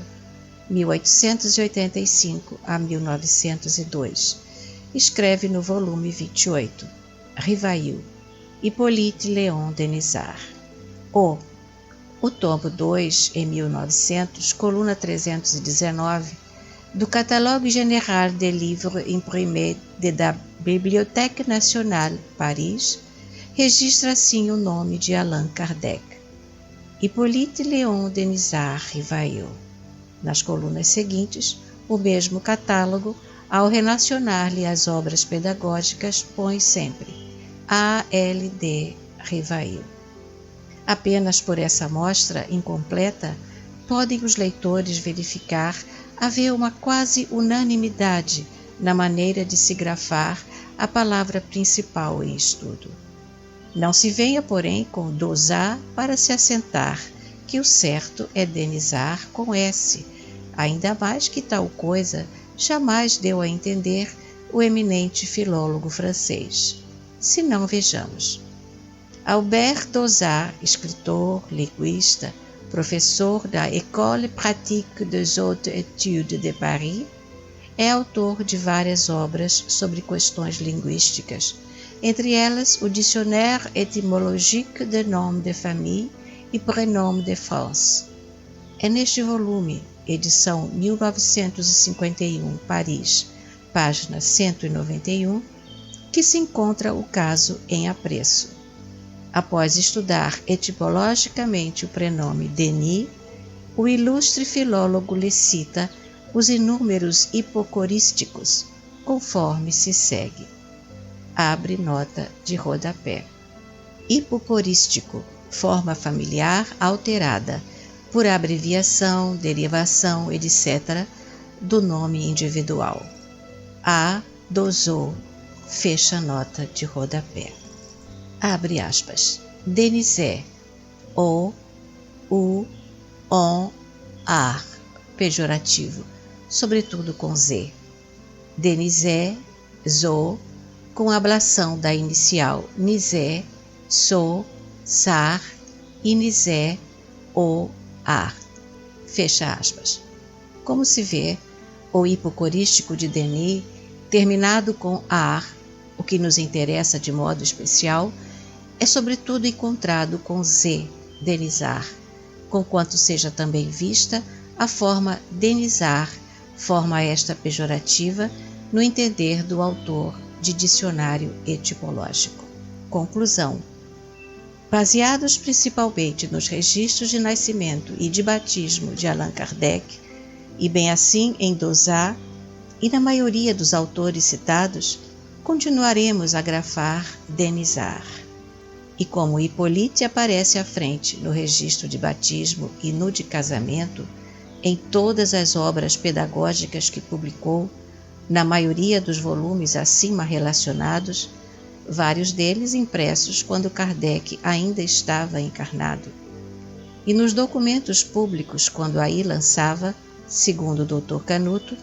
1885 a 1902, escreve no volume 28, Rivail, Hippolyte Léon Denisard. O tomo 2, em 1900, coluna 319, do Catalogue Général des Livres Imprimés de la Bibliothèque Nationale, Paris, registra assim o nome de Allan Kardec, Hippolyte Léon Denisard Rivail. Nas colunas seguintes, o mesmo catálogo, ao relacionar-lhe as obras pedagógicas, põe sempre A.L.D. Rivail. Apenas por essa amostra incompleta, podem os leitores verificar haver uma quase unanimidade na maneira de se grafar a palavra principal em estudo. Não se venha, porém, com dosar para se assentar que o certo é Denisard com S, ainda mais que tal coisa jamais deu a entender o eminente filólogo francês. Se não, vejamos. Albert Dosard, escritor, linguista, professor da École Pratique des Hautes Études de Paris, é autor de várias obras sobre questões linguísticas, entre elas o Dictionnaire étymologique de noms de famille e prénoms de France. É neste volume, edição 1951, Paris, página 191, que se encontra o caso em apreço. Após estudar etimologicamente o prenome Denis, o ilustre filólogo lhe cita os inúmeros hipocorísticos, conforme se segue. Abre nota de rodapé. Hipocorístico, forma familiar alterada, por abreviação, derivação, etc., do nome individual. A. Dosou, fecha nota de rodapé. Abre aspas. Denisé, o, on, ar, pejorativo, sobretudo com Z. Denisé, zo, com ablação da inicial Nizé, so, sar, inizé, o, ar. Fecha aspas. Como se vê, o hipocorístico de Denis, terminado com ar, o que nos interessa de modo especial, é sobretudo encontrado com Z, Denisard, conquanto seja também vista a forma Denisard, forma esta pejorativa, no entender do autor de dicionário etimológico. Conclusão. Baseados principalmente nos registros de nascimento e de batismo de Allan Kardec, e bem assim em Dosard, e na maioria dos autores citados, continuaremos a grafar Denisard. E como Hippolyte aparece à frente no registro de batismo e no de casamento, em todas as obras pedagógicas que publicou, na maioria dos volumes acima relacionados, vários deles impressos quando Kardec ainda estava encarnado, e nos documentos públicos quando aí lançava, segundo o Dr. Canuto,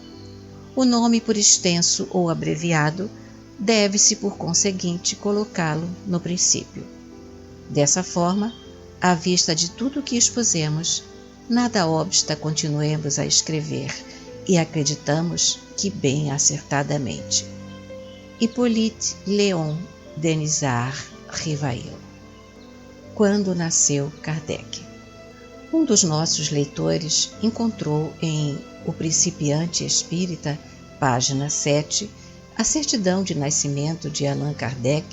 o nome por extenso ou abreviado deve-se por conseguinte colocá-lo no princípio. Dessa forma, à vista de tudo o que expusemos, nada obsta continuemos a escrever e acreditamos que bem acertadamente. Hippolyte Léon Denisard Rivail. Quando nasceu Kardec? Um dos nossos leitores encontrou em O Principiante Espírita, página 7, a certidão de nascimento de Allan Kardec,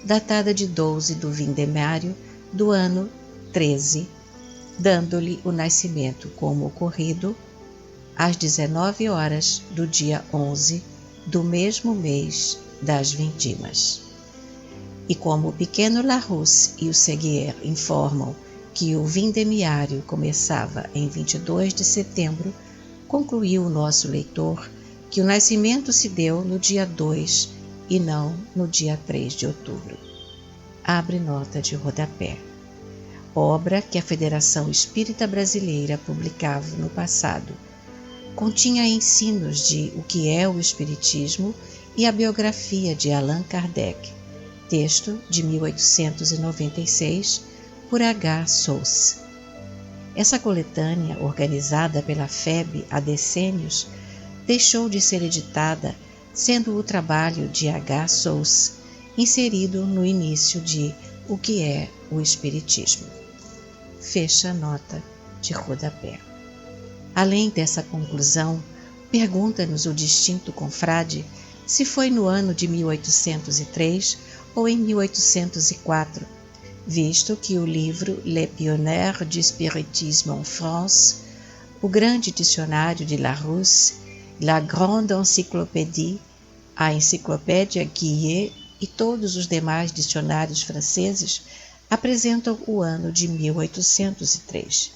datada de 12 do Vindemário do ano 13, dando-lhe o nascimento como ocorrido às 19 horas do dia 11 do mesmo mês das vindimas. E como o pequeno Larousse e o Séguier informam que o vindemiário começava em 22 de setembro, concluiu o nosso leitor que o nascimento se deu no dia 2 e não no dia 3 de outubro. Abre nota de rodapé. Obra que a Federação Espírita Brasileira publicava no passado. Continha ensinos de o que é o Espiritismo e a biografia de Allan Kardec, texto de 1896, por H. Sauce. Essa coletânea, organizada pela FEB há decênios, deixou de ser editada, sendo o trabalho de H. Sauce inserido no início de O que é o Espiritismo. Fecha a nota de rodapé. Além dessa conclusão, pergunta-nos o distinto confrade se foi no ano de 1803 ou em 1804, visto que o livro Les Pionniers du Spiritisme en France, o grande dicionário de Larousse, La Grande Encyclopédie, a Enciclopédia Guillet e todos os demais dicionários franceses apresentam o ano de 1803.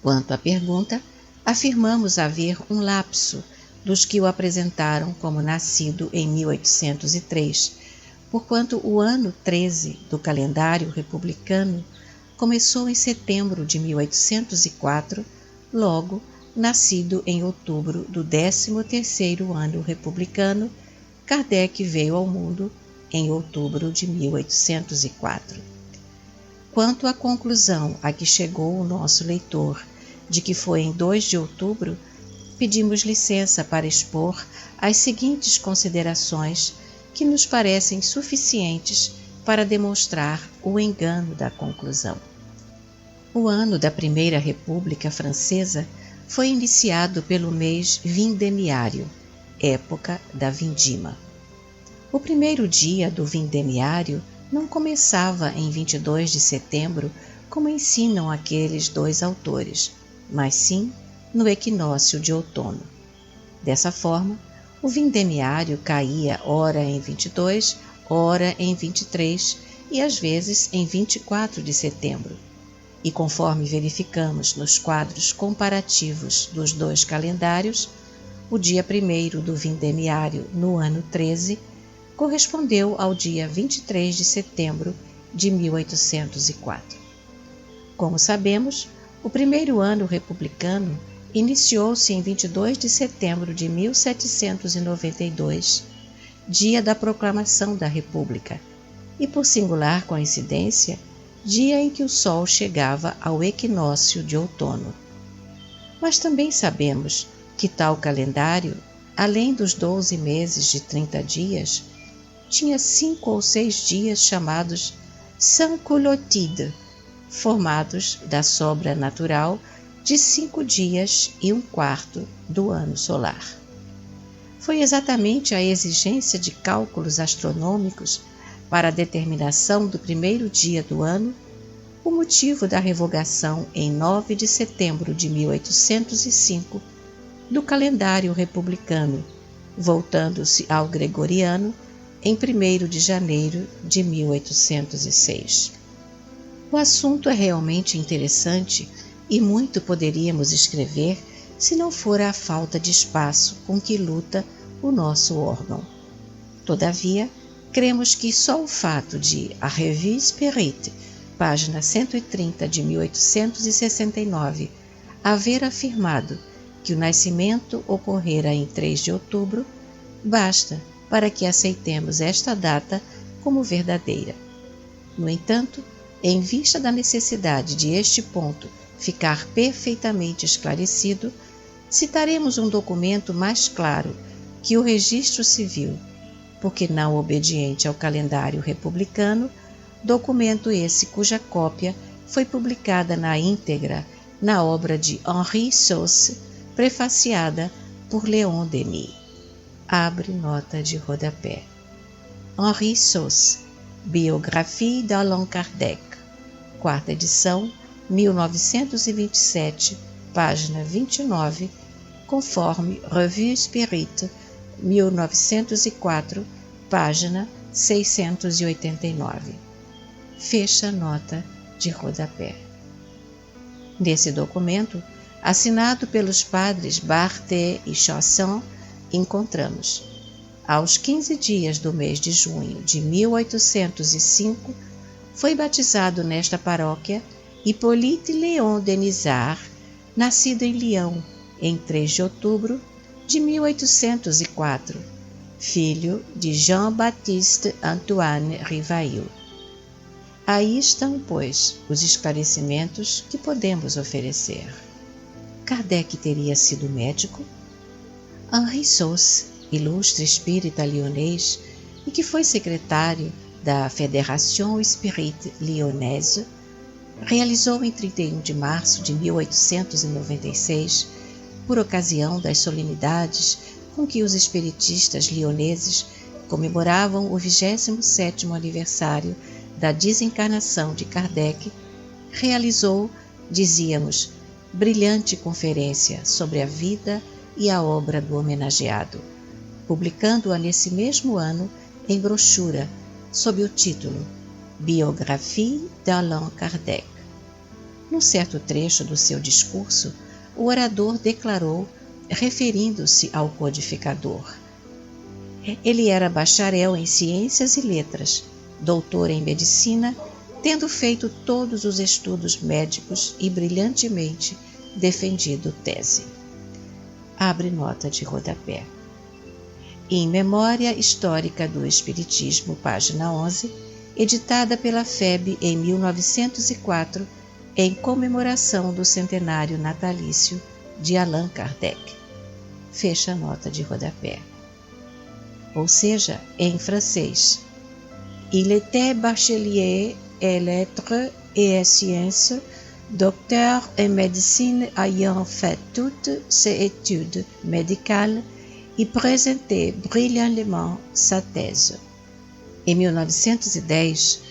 Quanto à pergunta, afirmamos haver um lapso dos que o apresentaram como nascido em 1803, porquanto o ano 13 do calendário republicano começou em setembro de 1804, logo nascido em outubro do 13º ano republicano, Kardec veio ao mundo em outubro de 1804. Quanto à conclusão a que chegou o nosso leitor de que foi em 2 de outubro, pedimos licença para expor as seguintes considerações que nos parecem suficientes para demonstrar o engano da conclusão. O ano da Primeira República Francesa foi iniciado pelo mês vindemiário, época da vindima. O primeiro dia do vindemiário não começava em 22 de setembro, como ensinam aqueles dois autores, mas sim no equinócio de outono. Dessa forma, o vindemiário caía ora em 22, ora em 23 e às vezes em 24 de setembro. E conforme verificamos nos quadros comparativos dos dois calendários, o dia 1º do vindemiário no ano 13 correspondeu ao dia 23 de setembro de 1804. Como sabemos, o primeiro ano republicano iniciou-se em 22 de setembro de 1792, dia da proclamação da República, e por singular coincidência, dia em que o Sol chegava ao equinócio de outono. Mas também sabemos que tal calendário, além dos 12 meses de 30 dias, tinha 5 ou 6 dias chamados sans-culottide, formados da sobra natural de 5 dias e 1/4 do ano solar. Foi exatamente a exigência de cálculos astronômicos para a determinação do primeiro dia do ano o motivo da revogação em 9 de setembro de 1805 do calendário republicano, voltando-se ao gregoriano em 1º de janeiro de 1806. O assunto é realmente interessante e muito poderíamos escrever se não fora a falta de espaço com que luta o nosso órgão. Todavia, cremos que só o fato de A Revue Spirit, página 130 de 1869, haver afirmado que o nascimento ocorrera em 3 de outubro, basta para que aceitemos esta data como verdadeira. No entanto, em vista da necessidade de este ponto ficar perfeitamente esclarecido, citaremos um documento mais claro que o Registro Civil, porque não obediente ao calendário republicano, documento esse cuja cópia foi publicada na íntegra na obra de Henri Sauce, prefaciada por Léon Denis. Abre nota de rodapé. Henri Sauce, Biographie d'Allan Kardec, 4ª edição, 1927, página 29, conforme Revue Spirit, 1904, página 689. Fecha a nota de rodapé. Nesse documento, assinado pelos padres Barthé e Chausson, encontramos: aos 15 dias do mês de junho de 1805, foi batizado nesta paróquia Hippolyte Léon Denisard, nascido em Lyon em 3 de outubro de 1804, filho de Jean-Baptiste Antoine Rivail. Aí estão, pois, os esclarecimentos que podemos oferecer. Kardec teria sido médico? Henri Sauce, ilustre espírita lyonês e que foi secretário da Fédération Spirite Lyonnaise, realizou em 31 de março de 1896, por ocasião das solenidades com que os espiritistas lioneses comemoravam o 27º aniversário da desencarnação de Kardec, realizou, dizíamos, brilhante conferência sobre a vida e a obra do homenageado, publicando-a nesse mesmo ano em brochura, sob o título Biographie d'Allan Kardec. Num certo trecho do seu discurso, o orador declarou, referindo-se ao codificador: ele era bacharel em ciências e letras, doutor em medicina, tendo feito todos os estudos médicos e brilhantemente defendido tese. Abre nota de rodapé. Em Memória Histórica do Espiritismo, página 11, editada pela FEB em 1904, em comemoração do centenário natalício de Allan Kardec. Fecha a nota de rodapé. Ou seja, em francês: Il était bachelier en lettres et en sciences, docteur en médecine ayant fait toutes ses études médicales e présentait brillamment sa thèse. Em 1910,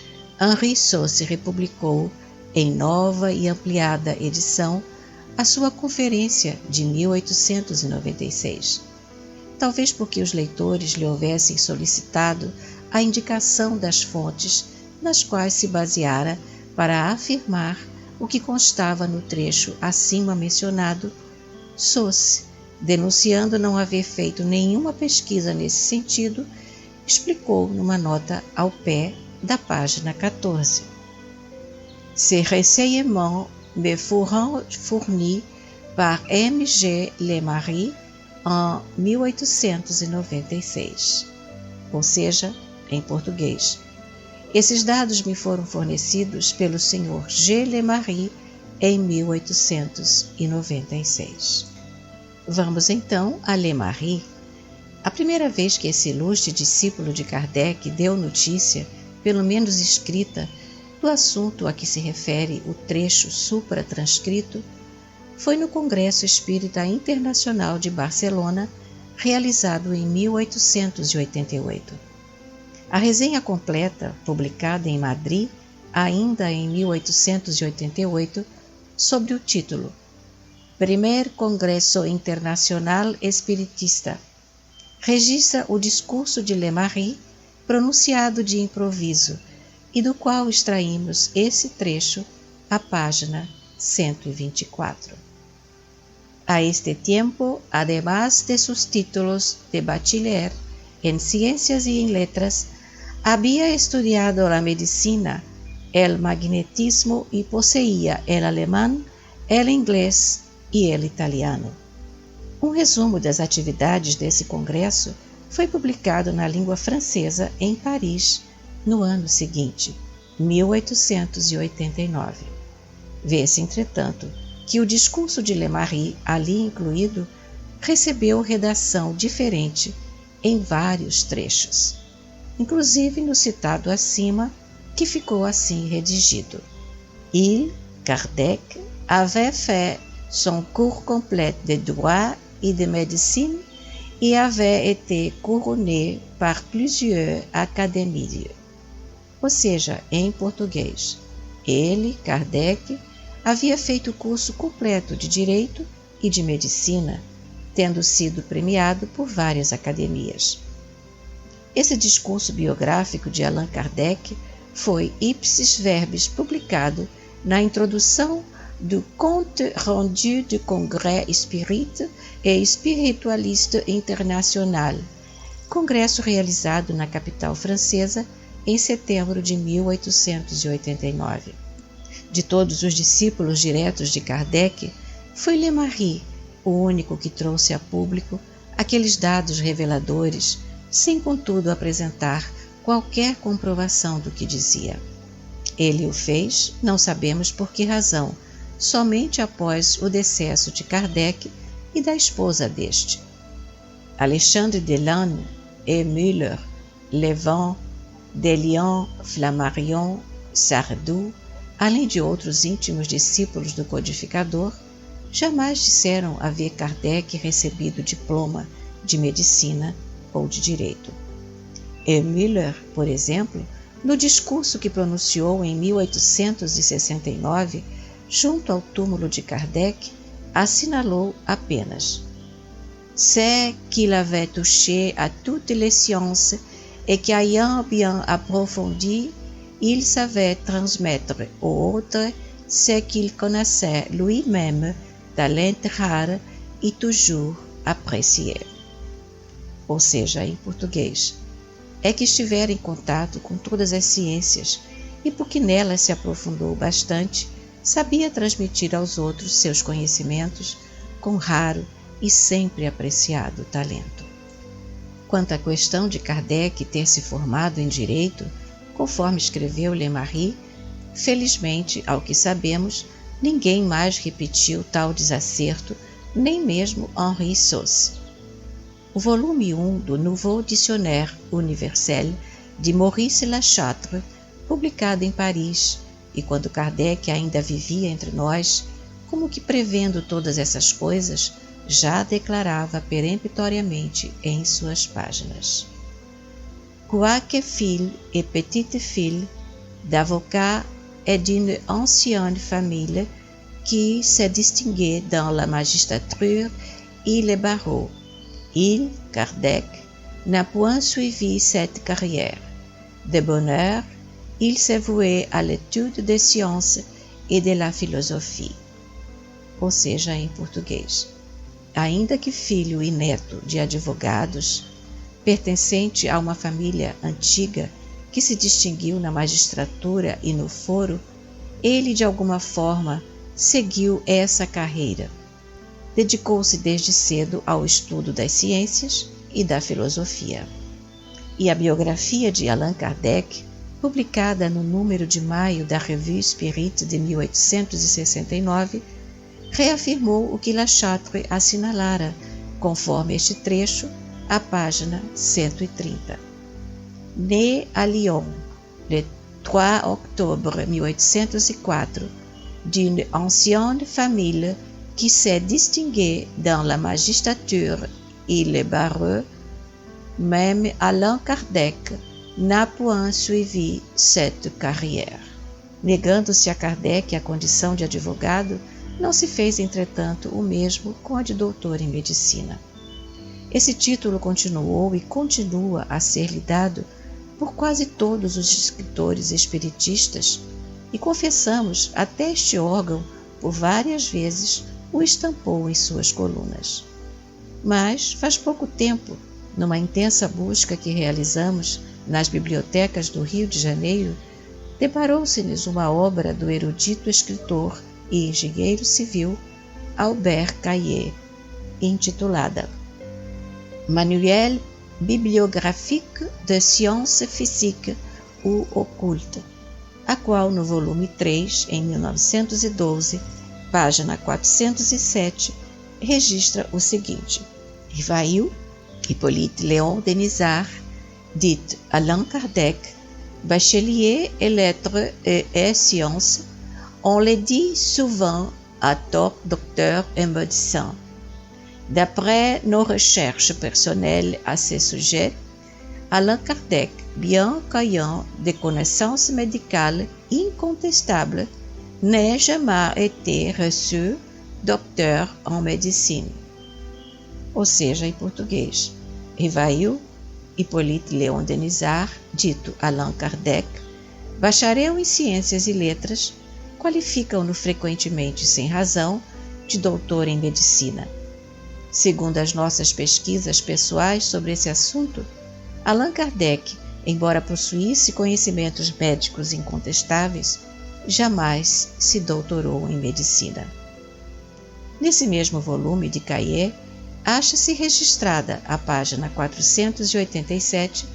Henri Sauce republicou, em nova e ampliada edição, a sua conferência de 1896. Talvez porque os leitores lhe houvessem solicitado a indicação das fontes nas quais se baseara para afirmar o que constava no trecho acima mencionado, Sauce, denunciando não haver feito nenhuma pesquisa nesse sentido, explicou numa nota ao pé da página 14. Ces renseignements me furent fournis par M. G. Lemarie em 1896. Ou seja, em português, esses dados me foram fornecidos pelo Sr. G. Lemarie em 1896. Vamos então a Lemarie. A primeira vez que esse ilustre discípulo de Kardec deu notícia, pelo menos escrita, do assunto a que se refere o trecho supra-transcrito, foi no Congresso Espírita Internacional de Barcelona, realizado em 1888. A resenha completa, publicada em Madrid, ainda em 1888, sobre o título Primer Congresso Internacional Espiritista, registra o discurso de Lemarie, pronunciado de improviso, e do qual extraímos esse trecho, a página 124. A este tiempo, además de sus títulos de bachiller en ciencias y en letras, había estudiado la medicina, el magnetismo y poseía el alemán, el inglés e el italiano. Um resumo das atividades desse congresso foi publicado na língua francesa em Paris, no ano seguinte, 1889. Vê-se, entretanto, que o discurso de Lemarie, ali incluído, recebeu redação diferente em vários trechos, inclusive no citado acima, que ficou assim redigido. Il, Kardec, avait fait son cours complet de droit et de médecine et avait été couronné par plusieurs académies. Ou seja, em português, ele, Kardec, havia feito o curso completo de Direito e de Medicina, tendo sido premiado por várias academias. Esse discurso biográfico de Allan Kardec foi ipsis verbis publicado na introdução do Compte rendu du Congrès Spirit et Spiritualiste International, congresso realizado na capital francesa em setembro de 1889. De todos os discípulos diretos de Kardec, foi Lemarie o único que trouxe a público aqueles dados reveladores, sem contudo apresentar qualquer comprovação do que dizia. Ele o fez, não sabemos por que razão, somente após o decesso de Kardec e da esposa deste. Alexandre Delanne e Müller, Levant, Delian, Flammarion, Sardou, além de outros íntimos discípulos do codificador, jamais disseram haver Kardec recebido diploma de medicina ou de direito. E Müller, por exemplo, no discurso que pronunciou em 1869, junto ao túmulo de Kardec, assinalou apenas: C'est qu'il avait touché à toutes les sciences et qu'ayant bien approfondi, il savait transmettre aux autres ce qu'il connaissait lui-même, talent rare e toujours apprécié. Ou seja, em português, é que estivera em contato com todas as ciências e, porque nelas se aprofundou bastante, sabia transmitir aos outros seus conhecimentos com raro e sempre apreciado talento. Quanto à questão de Kardec ter se formado em direito, conforme escreveu Lemarie, felizmente, ao que sabemos, ninguém mais repetiu tal desacerto, nem mesmo Henri Sauce. O volume 1 do Nouveau Dictionnaire Universel de Maurice Lachatre, publicado em Paris, e quando Kardec ainda vivia entre nós, como que prevendo todas essas coisas, já declarava peremptoriamente em suas páginas: Quoique fille et petite fille d'avocat et d'une ancienne famille qui s'est distinguée dans la magistrature et le barreau, il, Kardec, n'a point suivi cette carrière. De bonne heure, il s'est voué à l'étude des sciences et de la philosophie. Ou seja, em português, ainda que filho e neto de advogados, pertencente a uma família antiga que se distinguiu na magistratura e no foro, ele de alguma forma seguiu essa carreira. Dedicou-se desde cedo ao estudo das ciências e da filosofia. E a biografia de Allan Kardec, publicada no número de maio da Revue Spirit de 1869, reafirmou o que Lachatre assinalara, conforme este trecho, à página 130. Né à Lyon, le 3 octobre 1804, d'une ancienne famille qui s'est distinguée dans la magistrature et le barreau, même Allan Kardec n'a point suivi cette carrière. Negando-se a Kardec a condição de advogado, não se fez, entretanto, o mesmo com a de doutor em medicina. Esse título continuou e continua a ser lhe dado por quase todos os escritores espiritistas, e confessamos, até este órgão, por várias vezes, o estampou em suas colunas. Mas, faz pouco tempo, numa intensa busca que realizamos nas bibliotecas do Rio de Janeiro, deparou-se-nos uma obra do erudito escritor e engenheiro civil Albert Caillet, intitulada Manuel bibliographique de sciences physiques ou occultes, a qual no volume 3, em 1912, página 407, registra o seguinte: Rivail, Hippolyte Léon Denisard, dit Allan Kardec, bachelier et lettres et sciences, on le dit souvent à tort docteur et médecin. D'après nos recherches personnelles à ce sujet, Allan Kardec, bien qu'ayant des connaissances médicales incontestables, n'a jamais été reçu docteur en médecine. Ou seja, em português, Rivail Hippolyte Léon Denisard, dito Allan Kardec, bacharel em ciências e letras, qualificam-no frequentemente sem razão de doutor em medicina. Segundo as nossas pesquisas pessoais sobre esse assunto, Allan Kardec, embora possuísse conhecimentos médicos incontestáveis, jamais se doutorou em medicina. Nesse mesmo volume de Cahiers, acha-se registrada, à página 487,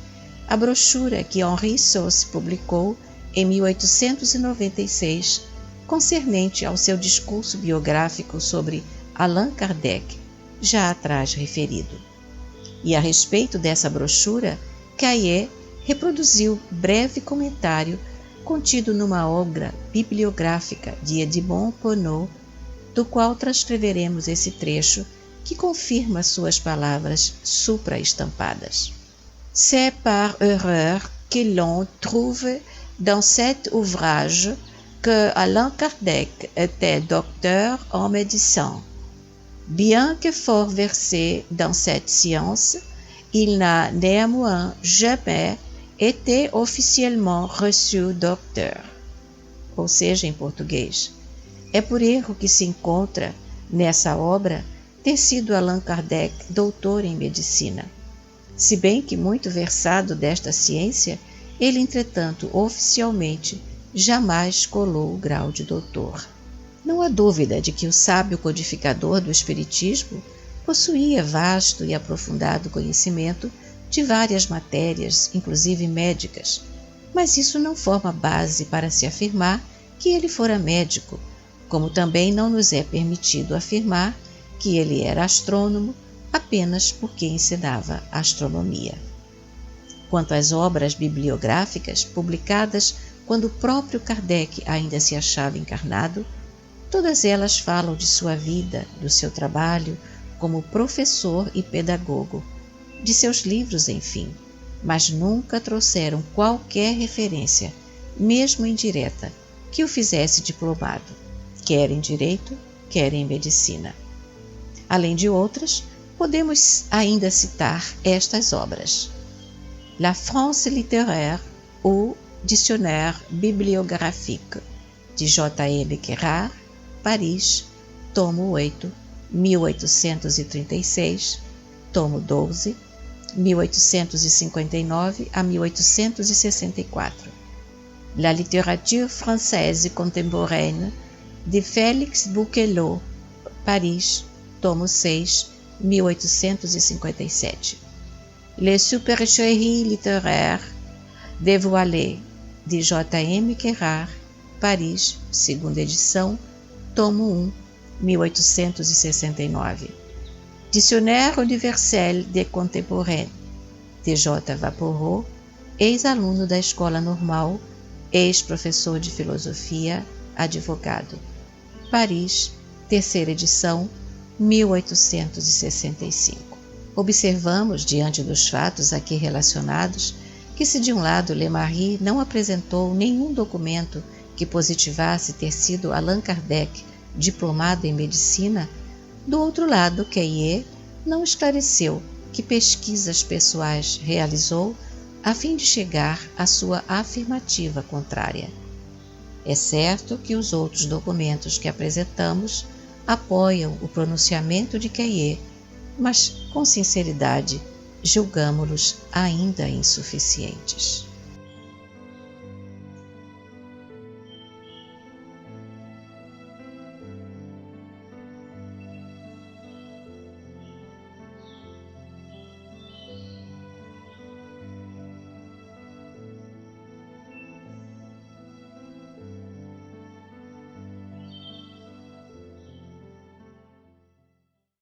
a brochura que Henri Sauce publicou em 1896, concernente ao seu discurso biográfico sobre Allan Kardec, já atrás referido. E a respeito dessa brochura, Cahiers reproduziu breve comentário contido numa obra bibliográfica de Edmond Poneau, do qual transcreveremos esse trecho que confirma suas palavras supra-estampadas. C'est par erreur que l'on trouve dans cet ouvrage que Allan Kardec était docteur en médecine. Bien que fort versé dans cette science, il n'a néanmoins jamais été officiellement reçu docteur. Ou seja, em português, é por erro que se encontra nessa obra ter sido Allan Kardec doutor em medicina. Se bem que muito versado desta ciência, ele, entretanto, oficialmente jamais colou o grau de doutor. Não há dúvida de que o sábio codificador do Espiritismo possuía vasto e aprofundado conhecimento de várias matérias, inclusive médicas, mas isso não forma base para se afirmar que ele fora médico, como também não nos é permitido afirmar que ele era astrônomo apenas porque ensinava astronomia. Quanto às obras bibliográficas publicadas quando o próprio Kardec ainda se achava encarnado, todas elas falam de sua vida, do seu trabalho como professor e pedagogo, de seus livros, enfim, mas nunca trouxeram qualquer referência, mesmo indireta, que o fizesse diplomado, quer em direito, quer em medicina. Além de outras, podemos ainda citar estas obras: La France littéraire ou Dictionnaire bibliographique, de J.M. Querard, Paris, tomo 8, 1836, tomo 12, 1859 a 1864. La littérature française contemporaine, de Félix Bouquelot, Paris, tomo 6, 1857. Les supercheries littéraires dévoilées, de J.M. Querard, Paris, segunda edição, tomo 1, 1869. Dicionnaire universel des contemporains, de J. Vaporot, ex-aluno da Escola Normal, ex-professor de filosofia, advogado. Paris, terceira edição, 1865. Observamos, diante dos fatos aqui relacionados, que se de um lado Lemarie não apresentou nenhum documento que positivasse ter sido Allan Kardec diplomado em medicina, do outro lado Cahiers não esclareceu que pesquisas pessoais realizou a fim de chegar à sua afirmativa contrária. É certo que os outros documentos que apresentamos apoiam o pronunciamento de Cahiers, mas, com sinceridade, julgamo-los ainda insuficientes.